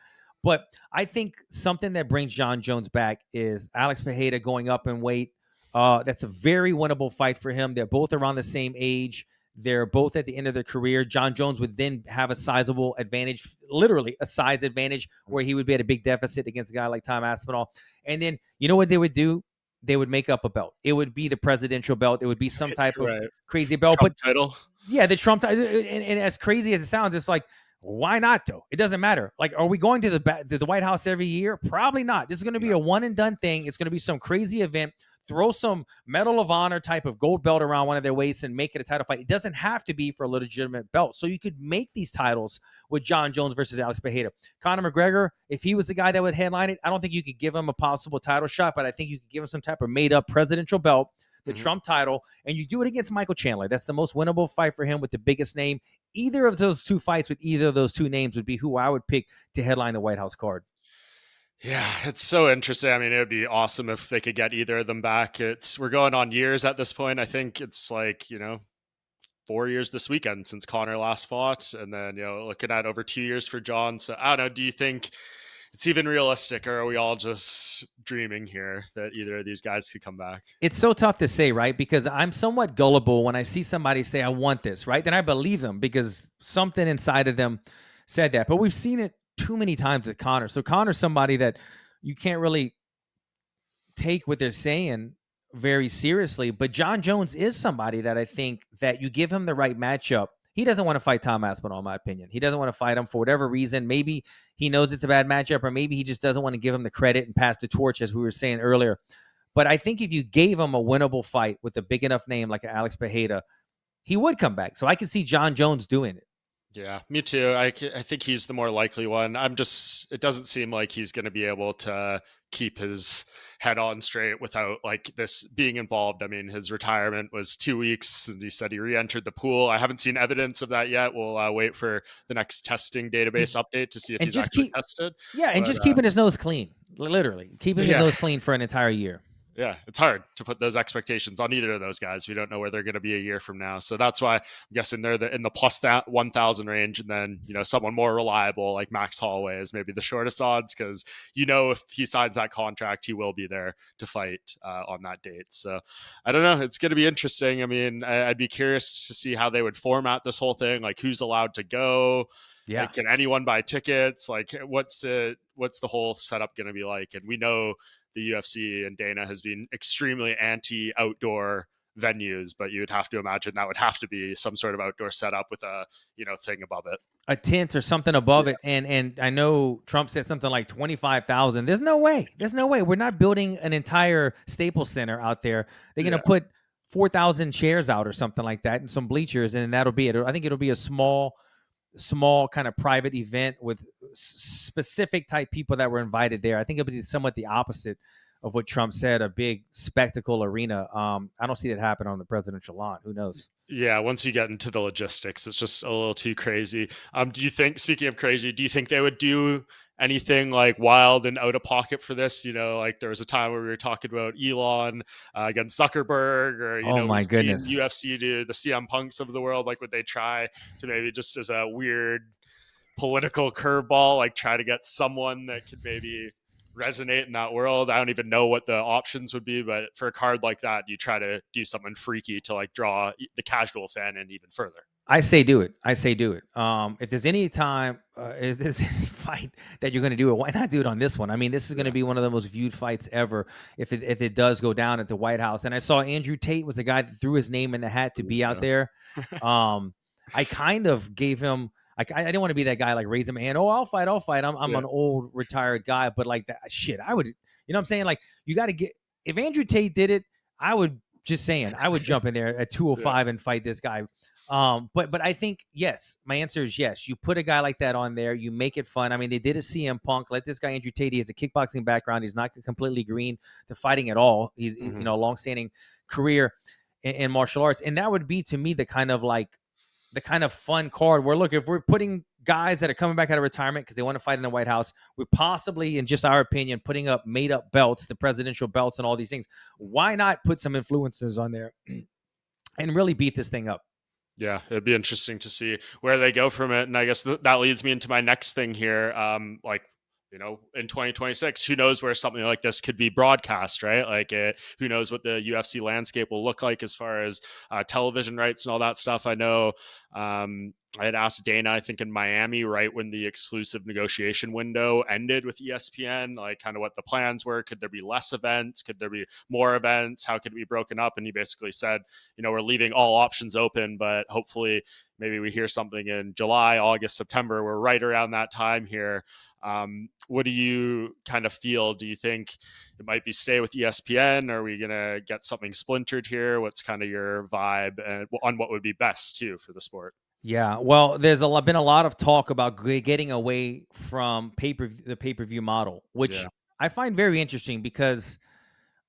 But I think something that brings John Jones back is Alex Pereira going up in weight. That's a very winnable fight for him. They're both around the same age. They're both at the end of their career. John Jones would then have a sizable advantage, literally a size advantage, where he would be at a big deficit against a guy like Tom Aspinall. And then, you know what they would do? They would make up a belt. It would be the presidential belt. It would be some type of crazy belt. Trump title. Yeah, the Trump title. And as crazy as it sounds, it's like, why not though? It doesn't matter. Like, are we going to the White House every year? Probably not. This is going to be a one and done thing. It's going to be some crazy event. Throw some Medal of Honor type of gold belt around one of their waists and make it a title fight. It doesn't have to be for a legitimate belt. So you could make these titles with John Jones versus Alex Pereira. Conor McGregor, if he was the guy that would headline it, I don't think you could give him a possible title shot, but I think you could give him some type of made-up presidential belt, the Trump title, and you do it against Michael Chandler. That's the most winnable fight for him with the biggest name. Either of those two fights with either of those two names would be who I would pick to headline the White House card. Yeah, it's so interesting. I mean, it would be awesome if they could get either of them back. We're going on years at this point. I think it's like, 4 years this weekend since Conor last fought, and then, looking at over 2 years for John. So I don't know, do you think it's even realistic, or are we all just dreaming here that either of these guys could come back? It's so tough to say, right? Because I'm somewhat gullible when I see somebody say, I want this, right? Then I believe them because something inside of them said that. But we've seen it too many times with Conor. So Conor's somebody that you can't really take what they're saying very seriously. But John Jones is somebody that I think that you give him the right matchup. He doesn't want to fight Tom Aspinall, in my opinion. He doesn't want to fight him for whatever reason. Maybe he knows it's a bad matchup, or maybe he just doesn't want to give him the credit and pass the torch, as we were saying earlier. But I think if you gave him a winnable fight with a big enough name like Alex Pereira, he would come back. So I can see John Jones doing it. Yeah, me too. I think he's the more likely one. It doesn't seem like he's going to be able to keep his head on straight without like this being involved. I mean, his retirement was 2 weeks and he said he re-entered the pool. I haven't seen evidence of that yet. We'll wait for the next testing database update to see if he's actually tested. Yeah, and just keeping his nose clean, literally keeping his nose clean for an entire year. Yeah, it's hard to put those expectations on either of those guys. We don't know where they're going to be a year from now. So that's why I'm guessing they're in the plus that 1,000 range. And then, someone more reliable like Max Holloway is maybe the shortest odds because, if he signs that contract, he will be there to fight on that date. So I don't know. It's going to be interesting. I mean, I'd be curious to see how they would format this whole thing. Like who's allowed to go? Yeah. Like, can anyone buy tickets? Like what's the whole setup going to be like? And we know the UFC and Dana has been extremely anti-outdoor venues, but you would have to imagine that would have to be some sort of outdoor setup with a, thing above it. A tent or something above it. And I know Trump said something like 25,000. There's no way. We're not building an entire Staples Center out there. They're going to put 4,000 chairs out or something like that and some bleachers, and that'll be it. I think it'll be a small kind of private event with specific type people that were invited there. I think it'll be somewhat the opposite of what Trump said, a big spectacle arena. I don't see that happen on the presidential lawn. Who knows? Yeah, once you get into the logistics, it's just a little too crazy. Do you think, speaking of crazy, do you think they would do anything like wild and out of pocket for this? Like there was a time where we were talking about Elon against Zuckerberg, or oh my goodness, UFC do the CM Punks of the world. Like would they try to maybe just as a weird political curveball, like try to get someone that could maybe resonate in that world? I don't even know what the options would be, but for a card like that, you try to do something freaky to like draw the casual fan in even further. I say do it. If there's any time, if there's any fight that you're going to do it, why not do it on this one? I mean, this is going to be one of the most viewed fights ever if it does go down at the White House. And I saw Andrew Tate was a guy that threw his name in the hat to be out there. I kind of gave him, I didn't want to be that guy, like raise him hand. Oh, I'll fight. I'm an old retired guy, but like that shit, I would, what I'm saying? Like you got to get, if Andrew Tate did it, I would jump in there at 205 and fight this guy. But I think, yes, my answer is yes. You put a guy like that on there, you make it fun. I mean, they did a CM Punk. Let this guy, Andrew Tate, he has a kickboxing background. He's not completely green to fighting at all. He's, a long-standing career in martial arts. And that would be, to me, the kind of like the kind of fun card where, look, if we're putting guys that are coming back out of retirement because they want to fight in the White House, we're possibly, in just our opinion, putting up made up belts, the presidential belts and all these things. Why not put some influencers on there and really beat this thing up? Yeah, it'd be interesting to see where they go from it. And I guess that leads me into my next thing here. Like, in 2026, who knows where something like this could be broadcast, right? Like, who knows what the UFC landscape will look like as far as television rights and all that stuff. I know I had asked Dana, I think in Miami, right when the exclusive negotiation window ended with ESPN, like kind of what the plans were. Could there be less events? Could there be more events? How could it be broken up? And he basically said, we're leaving all options open, but hopefully maybe we hear something in July, August, September. We're right around that time here. What do you kind of feel? Do you think it might be stay with ESPN? Are we going to get something splintered here? What's kind of your vibe on what would be best too for the sport? Yeah, well, there's been a lot of talk about getting away from the pay-per-view model, which Yeah. I find very interesting because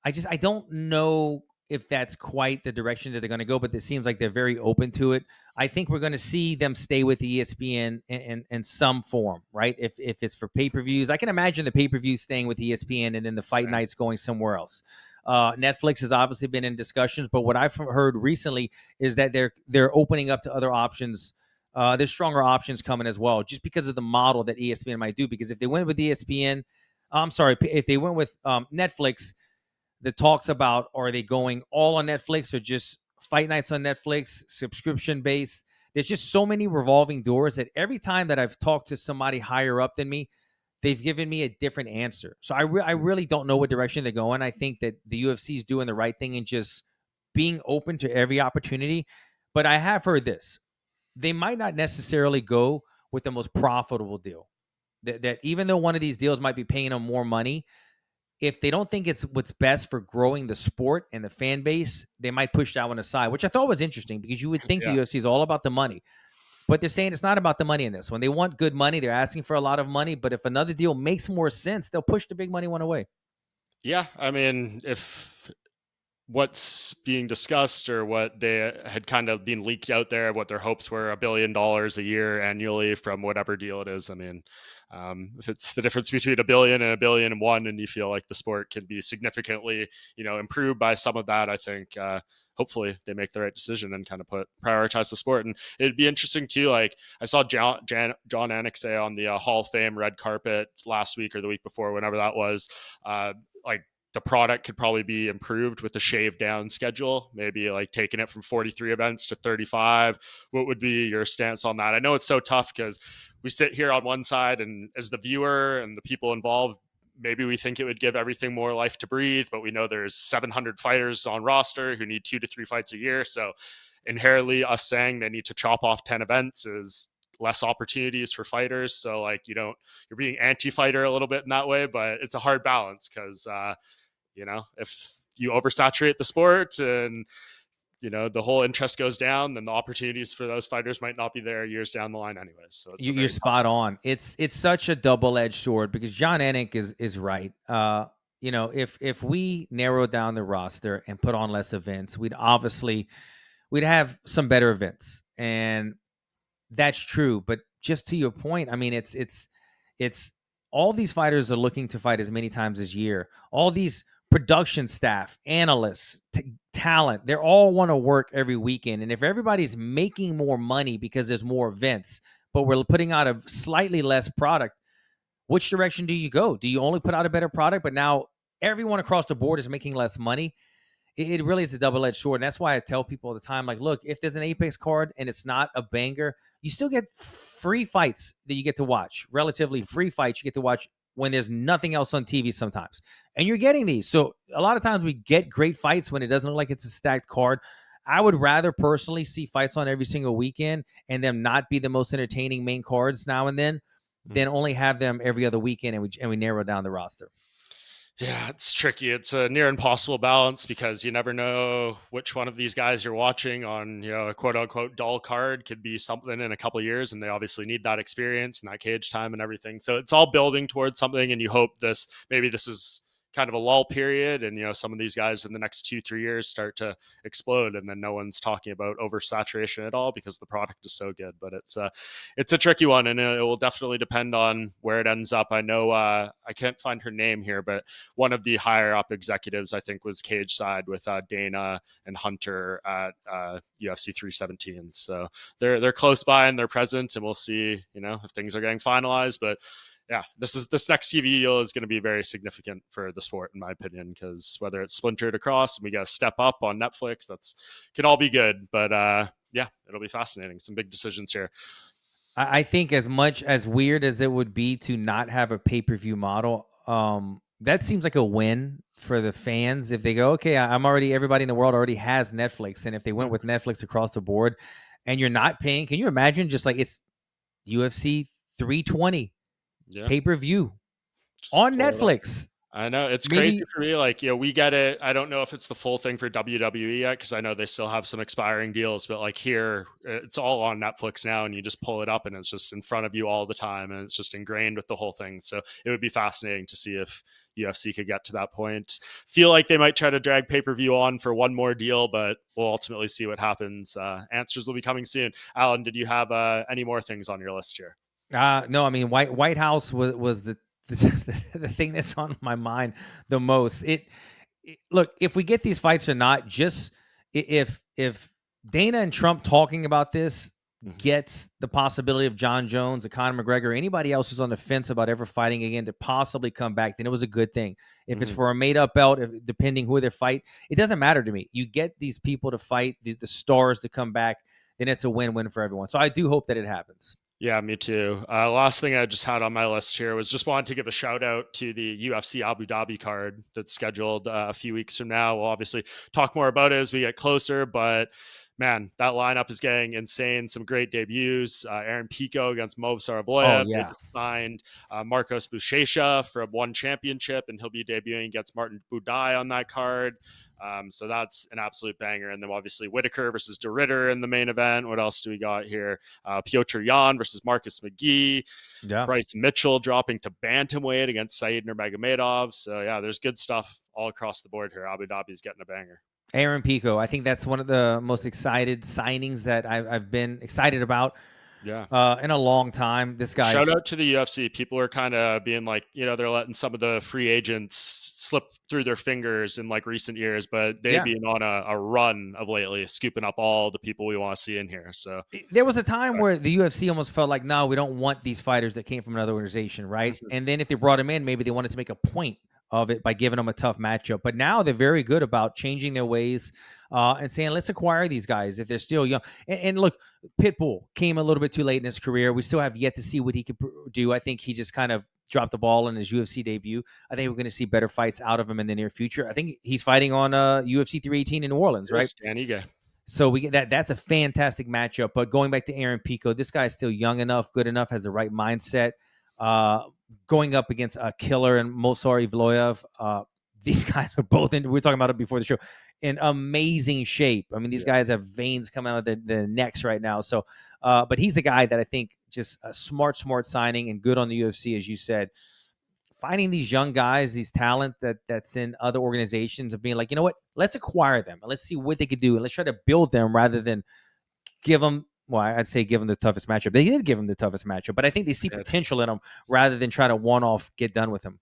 I don't know if that's quite the direction that they're going to go, but it seems like they're very open to it. I think we're going to see them stay with the ESPN in some form, right? If it's for pay-per-views, I can imagine the pay-per-view staying with ESPN and then the fight Same. nights going somewhere else. Netflix has obviously been in discussions, but what I've heard recently is that they're opening up to other options. There's stronger options coming as well, just because of the model that ESPN might do. Because if they went with ESPN, I'm sorry, if they went with Netflix, the talks about, are they going all on Netflix or just fight nights on Netflix, subscription based? There's just so many revolving doors that every time that I've talked to somebody higher up than me, they've given me a different answer. So I really don't know what direction they're going. I think that the UFC is doing the right thing and just being open to every opportunity. But I have heard this. They might not necessarily go with the most profitable deal. That even though one of these deals might be paying them more money, if they don't think it's what's best for growing the sport and the fan base, they might push that one aside, which I thought was interesting because you would think the Yeah. UFC is all about the money. But they're saying it's not about the money in this. When they want good money, they're asking for a lot of money. But if another deal makes more sense, they'll push the big money one away. Yeah. I mean, if what's being discussed or what they had kind of been leaked out there, what their hopes were, $1 billion a year annually from whatever deal it is. I mean, if it's the difference between $1 billion and $1.1 billion, and you feel like the sport can be significantly, improved by some of that, I think hopefully they make the right decision and kind of prioritize the sport. And it'd be interesting too. Like I saw John Anik say on the Hall of Fame red carpet last week or the week before, whenever that was, like the product could probably be improved with the shaved down schedule, maybe like taking it from 43 events to 35. What would be your stance on that? I know it's so tough because we sit here on one side and as the viewer and the people involved, maybe we think it would give everything more life to breathe, but we know there's 700 fighters on roster who need 2 to 3 fights a year. So inherently us saying they need to chop off 10 events is less opportunities for fighters. So like, you're being anti-fighter a little bit in that way, but it's a hard balance because, if you oversaturate the sport and, the whole interest goes down, then the opportunities for those fighters might not be there years down the line anyways. So You're spot on. It's such a double-edged sword because John Anik is right. If we narrow down the roster and put on less events, we'd have some better events. And that's true. But just to your point, I mean, it's all these fighters are looking to fight as many times as year. All these production staff, analysts, talent, they all want to work every weekend. And if everybody's making more money because there's more events, but we're putting out a slightly less product, which direction do you go? Do you only put out a better product, but now everyone across the board is making less money? It really is a double-edged sword. And that's why I tell people all the time, like, look, if there's an Apex card and it's not a banger, you still get free fights that you get to watch, relatively free fights you get to watch when there's nothing else on TV sometimes. And you're getting these. So a lot of times we get great fights when it doesn't look like it's a stacked card. I would rather personally see fights on every single weekend and them not be the most entertaining main cards now and then than only have them every other weekend and we narrow down the roster. Yeah, it's tricky. It's a near impossible balance because you never know which one of these guys you're watching on, a quote unquote dull card could be something in a couple of years. And they obviously need that experience and that cage time and everything. So it's all building towards something. And you hope maybe this is kind of a lull period, and some of these guys in the next 2-3 years start to explode, and then no one's talking about oversaturation at all because the product is so good. But it's a tricky one, and it will definitely depend on where it ends up. I know I can't find her name here, but one of the higher up executives, I think, was cage side with Dana and Hunter at UFC 317. So they're close by and they're present, and we'll see, if things are getting finalized. But yeah, this next TV deal is going to be very significant for the sport, in my opinion, because whether it's splintered across and we got to step up on Netflix, that's can all be good. But yeah, it'll be fascinating. Some big decisions here. I think as much as weird as it would be to not have a pay-per-view model, that seems like a win for the fans. If they go, okay, everybody in the world already has Netflix. And if they went with Netflix across the board and you're not paying, can you imagine just like it's UFC 320 pay-per-view on Netflix? I know it's crazy for me. Like, we get it. I don't know if it's the full thing for WWE yet, because I know they still have some expiring deals, but like here, it's all on Netflix now, and you just pull it up and it's just in front of you all the time, and it's just ingrained with the whole thing. So it would be fascinating to see if UFC could get to that point. Feel like they might try to drag pay-per-view on for one more deal, but we'll ultimately see what happens. Answers will be coming soon. Alan, did you have any more things on your list here? No, I mean, White House was the thing that's on my mind the most. Look, if we get these fights or not, just if Dana and Trump talking about this gets the possibility of John Jones, or Conor McGregor, anybody else who's on the fence about ever fighting again to possibly come back, then it was a good thing. If it's for a made-up belt, depending who they fight, it doesn't matter to me. You get these people to fight, the stars to come back, then it's a win-win for everyone. So I do hope that it happens. Yeah, me too. Last thing I just had on my list here was just wanted to give a shout out to the UFC Abu Dhabi card that's scheduled a few weeks from now. We'll obviously talk more about it as we get closer, but man, that lineup is getting insane. Some great debuts. Aaron Pico against Movsar Evloev. Oh, yeah. They just signed Marcos Buchecha for one championship, and he'll be debuting against Martin Budai on that card. So that's an absolute banger. And then obviously Whitaker versus De Ridder in the main event. What else do we got here? Piotr Jan versus Marcus McGee. Yeah. Bryce Mitchell dropping to bantamweight against Said Nurmagomedov. So yeah, there's good stuff all across the board here. Abu Dhabi's getting a banger. Aaron Pico, I think that's one of the most excited signings that I've been excited about. Yeah. In a long time. This guy. Shout out to the UFC. People are kind of being like, they're letting some of the free agents slip through their fingers in like recent years, but they've been on a run of lately, scooping up all the people we want to see in here. So there was a time where the UFC almost felt like, no, we don't want these fighters that came from another organization, right? And then if they brought them in, maybe they wanted to make a point of it by giving them a tough matchup. But now they're very good about changing their ways and saying, let's acquire these guys if they're still young. And look, Pitbull came a little bit too late in his career. We still have yet to see what he could do. I think he just kind of dropped the ball in his UFC debut. I think we're going to see better fights out of him in the near future. I think he's fighting on UFC 318 in New Orleans, right? So we get that. That's a fantastic matchup. But going back to Aaron Pico, this guy's still young enough, good enough, has the right mindset. Going up against a killer and Movsar Evloev, these guys are both we were talking about it before the show, in amazing shape. I mean, these guys have veins coming out of their necks right now. So, but he's a guy that I think just a smart signing and good on the UFC, as you said. Finding these young guys, these talent that's in other organizations, of being like, you know what, let's acquire them and let's see what they could do and let's try to build them rather than give them. Well, I'd say give them the toughest matchup. They did give him the toughest matchup, but I think they see potential in him rather than try to one-off get done with him.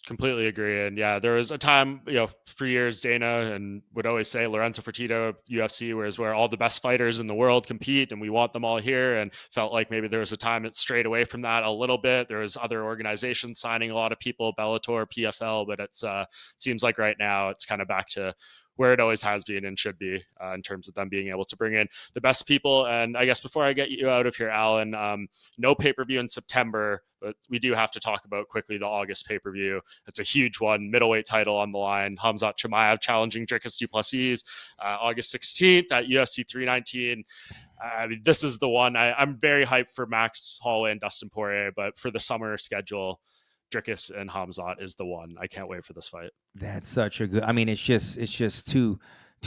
Completely agree. And yeah, there was a time, for years, Dana and would always say Lorenzo Fertitta, UFC, where all the best fighters in the world compete and we want them all here. And felt like maybe there was a time it strayed away from that a little bit. There was other organizations signing a lot of people, Bellator, PFL, but it seems like right now it's kind of back to where it always has been and should be in terms of them being able to bring in the best people. And I guess before I get you out of here, Alan, no pay-per-view in September, but we do have to talk about quickly the August pay-per-view. It's a huge one, middleweight title on the line. Khamzat Chimaev challenging Dricus du Plessis, August 16th at UFC 319. I mean, this is the one. I'm very hyped for Max Holloway and Dustin Poirier, but for the summer schedule, Dricus and Khamzat is the one. I can't wait for this fight. That's such a good. I mean, it's just two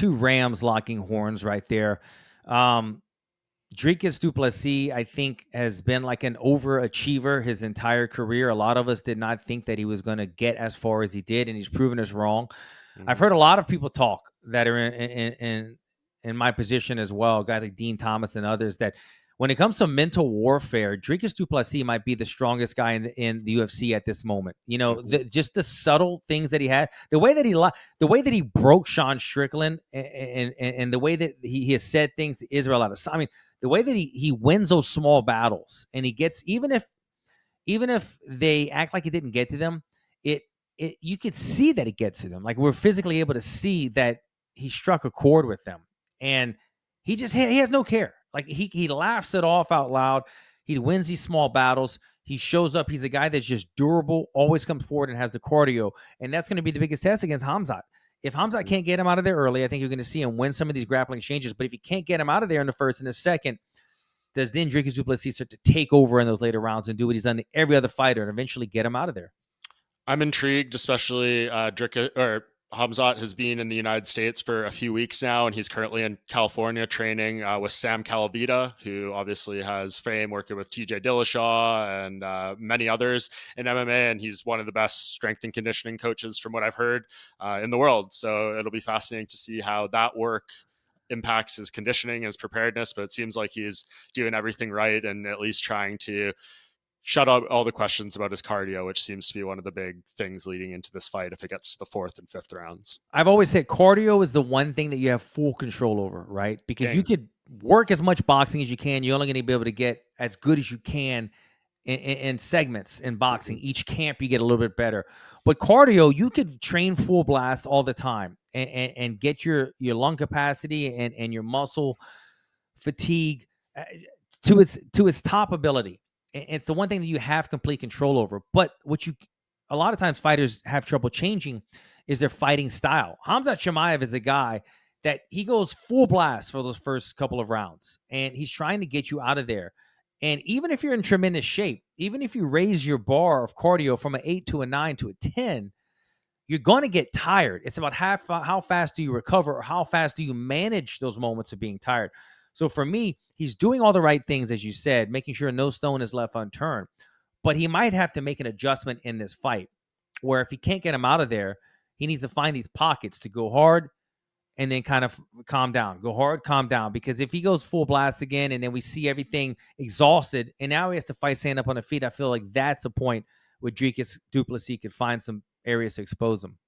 rams locking horns right there. Dricus du Plessis, I think, has been like an overachiever his entire career. A lot of us did not think that he was going to get as far as he did, and he's proven us wrong. I've Hmm. heard a lot of people talk that are in my position as well, guys like Dean Thomas and others, that when it comes to mental warfare, Dricus du Plessis might be the strongest guy in the UFC at this moment. You know, Hmm. just the subtle things that he had, the way that he broke Sean Strickland, and the way that he has said things to Israel out of. I mean, the way that he wins those small battles, and he gets, even if they act like it didn't get to them, it you could see that it gets to them. Like, we're physically able to see that he struck a chord with them, and he has no care. Like, he laughs it off out loud. He wins these small battles. He shows up. He's a guy that's just durable, always comes forward and has the cardio, and that's going to be the biggest test against Khamzat. If Khamzat can't get him out of there early, I think you're going to see him win some of these grappling exchanges. But if he can't get him out of there in the first and the second, does then Dricus du Plessis start to take over in those later rounds and do what he's done to every other fighter and eventually get him out of there? I'm intrigued, especially Dricus or Khamzat has been in the United States for a few weeks now, and he's currently in California training with Sam Calavita, who obviously has fame working with TJ Dillashaw and many others in MMA, and he's one of the best strength and conditioning coaches from what I've heard in the world. So it'll be fascinating to see how that work impacts his conditioning, his preparedness, but it seems like he's doing everything right and at least trying to shut out all the questions about his cardio, which seems to be one of the big things leading into this fight if it gets to the fourth and fifth rounds. I've always said cardio is the one thing that you have full control over, right? Because you King. could work as much boxing as you can. You're only going to be able to get as good as you can in segments in boxing. Mhm. Each camp, you get a little bit better. But cardio, you could train full blast all the time and get your lung capacity and your muscle fatigue uh, to its top ability. It's the one thing that you have complete control over. But what you a lot of times fighters have trouble changing is their fighting style. Khamzat Chimaev is a guy that he goes full blast for those first couple of rounds, and he's trying to get you out of there. And even if you're in tremendous shape, even if you raise your bar of cardio from an 8 to a 9 to a 10, you're going to get tired. It's about how fast do you recover, or how fast do you manage those moments of being tired. So for me, he's doing all the right things, as you said, making sure no stone is left unturned. But he might have to make an adjustment in this fight, where if he can't get him out of there, he needs to find these pockets to go hard and then kind of calm down, go hard, calm down. Because if he goes full blast again and then we see everything exhausted and now he has to fight stand up on the feet, I feel like that's a point where Dricus du Plessis could find some areas to expose him.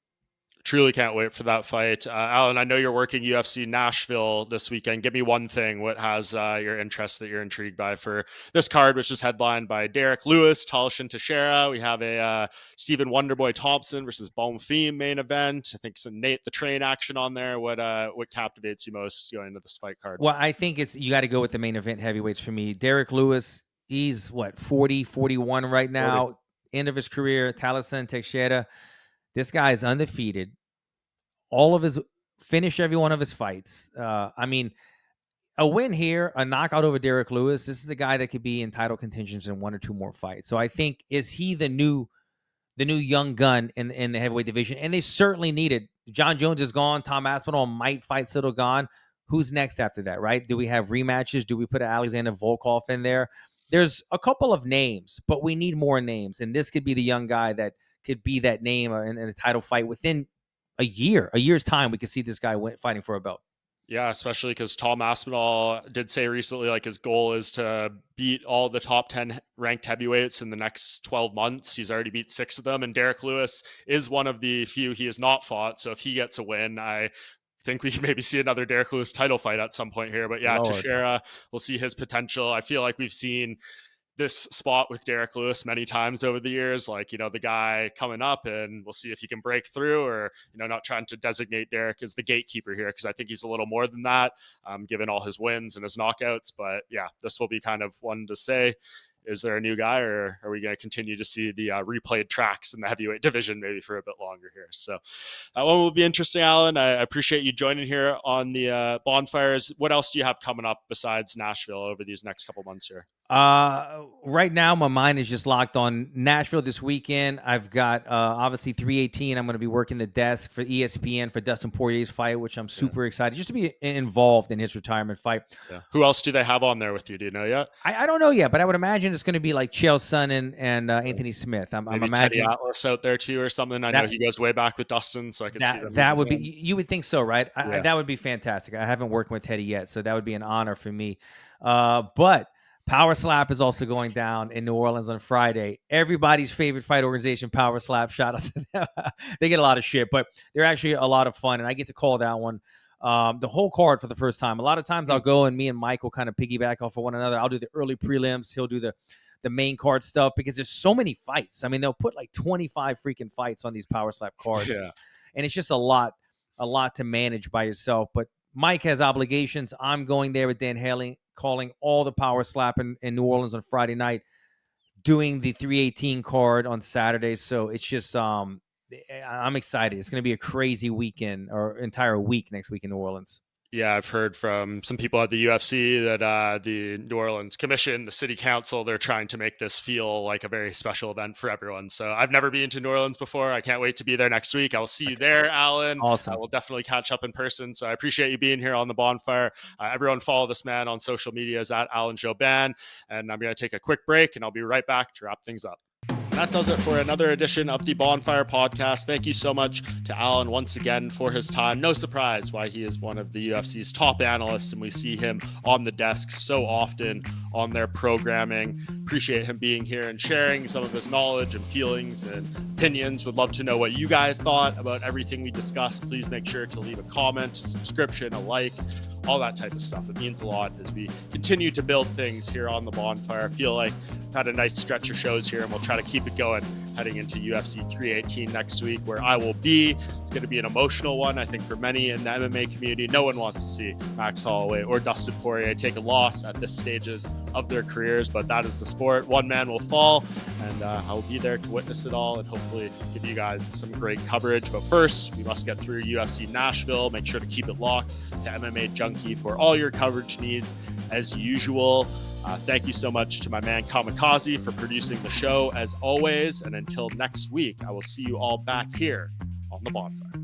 Truly can't wait for that fight. Alan, I know you're working UFC Nashville this weekend. Give me one thing. What has your interest that you're intrigued by for this card, which is headlined by Derek Lewis, Talshin Teixeira. We have a Stephen Wonderboy Thompson versus Bohnfire main event. I think it's a Nate the Train action on there. What captivates you most going into this fight card? Well, I think you got to go with the main event heavyweights for me. Derek Lewis, he's what, 40, 41 right 40. now, end of his career. Talison Teixeira, this guy is undefeated. All of his finished every one of his fights. I mean, a win here, a knockout over Derek Lewis. This is a guy that could be in title contentions in one or two more fights. So I think, is he the new young gun in the heavyweight division? And they certainly need it. John Jones is gone. Tom Aspinall might fight Cyril Gane. Who's next after that, right? Do we have rematches? Do we put Alexander Volkov in there? There's a couple of names, but we need more names. And this could be the young guy that could be that name in a title fight within a year's time. We could see this guy fighting for a belt. Yeah, especially because Tom Aspinall did say recently, like his goal is to beat all the top 10 ranked heavyweights in the next 12 months. He's already beat 6 of them. And Derek Lewis is one of the few he has not fought. So if he gets a win, I think we can maybe see another Derek Lewis title fight at some point here. But yeah, Lord. Teixeira, we'll see his potential. I feel like we've seen this spot with Derek Lewis many times over the years, like, the guy coming up, and we'll see if he can break through, or, not trying to designate Derek as the gatekeeper here, because I think he's a little more than that, given all his wins and his knockouts. But yeah, this will be kind of one to say, is there a new guy, or are we going to continue to see the replayed tracks in the heavyweight division maybe for a bit longer here? So that one will be interesting, Alan. I appreciate you joining here on the Bohnfires. What else do you have coming up besides Nashville over these next couple months here? right now my mind is just locked on Nashville this weekend. I've got obviously 318. I'm going to be working the desk for ESPN for Dustin Poirier's fight, which I'm super excited just to be involved in his retirement fight. Yeah. Who else do they have on there with you? Do you know yet? I don't know yet, but I would imagine it's going to be like Chael Sonnen and Anthony Smith. I'm Maybe Teddy imagining Atlas out there too or something. I know he goes way back with Dustin, so I could see them. that would be, you would think so, right? Yeah. That would be fantastic. I haven't worked with Teddy yet, so that would be an honor for me. But Power Slap is also going down in New Orleans on Friday. Everybody's favorite fight organization, Power Slap. Shout out to them. They get a lot of shit, but they're actually a lot of fun, and I get to call that one. The whole card for the first time. A lot of times I'll go and me and Mike will kind of piggyback off of one another. I'll do the early prelims. He'll do the main card stuff because there's so many fights. I mean, they'll put like 25 freaking fights on these Power Slap cards. Yeah. And it's just a lot to manage by yourself. But Mike has obligations. I'm going there with Dan Haley, calling all the Power Slap in New Orleans on Friday night, doing the 318 card on Saturday. So it's just I'm excited. It's going to be a crazy weekend or entire week next week in New Orleans. Yeah, I've heard from some people at the UFC that the New Orleans Commission, the city council, they're trying to make this feel like a very special event for everyone. So I've never been to New Orleans before. I can't wait to be there next week. I will see you there, Alan. Awesome. I will definitely catch up in person. So I appreciate you being here on the Bohnfire. Everyone follow this man on social media at Alan Jouban. And I'm going to take a quick break and I'll be right back to wrap things up. That does it for another edition of the Bohnfire podcast. Thank you so much to Alan once again for his time. No surprise why he is one of the UFC's top analysts, and we see him on the desk so often on their programming. Appreciate him being here and sharing some of his knowledge and feelings and opinions. Would love to know what you guys thought about everything we discussed. Please make sure to leave a comment, a subscription, a like, all that type of stuff. It means a lot as we continue to build things here on the Bohnfire. I feel like we've had a nice stretch of shows here, and we'll try to keep it going heading into UFC 318 next week, where I will be. It's going to be an emotional one, I think, for many in the MMA community. No one wants to see Max Holloway or Dustin Poirier take a loss at this stages of their careers, but that is the sport. One man will fall, and I'll be there to witness it all and hopefully give you guys some great coverage. But first, we must get through UFC Nashville. Make sure to keep it locked to MMA Junkie for all your coverage needs as usual. Thank you so much to my man Kamikaze for producing the show as always. And until next week, I will see you all back here on the Bohnfire.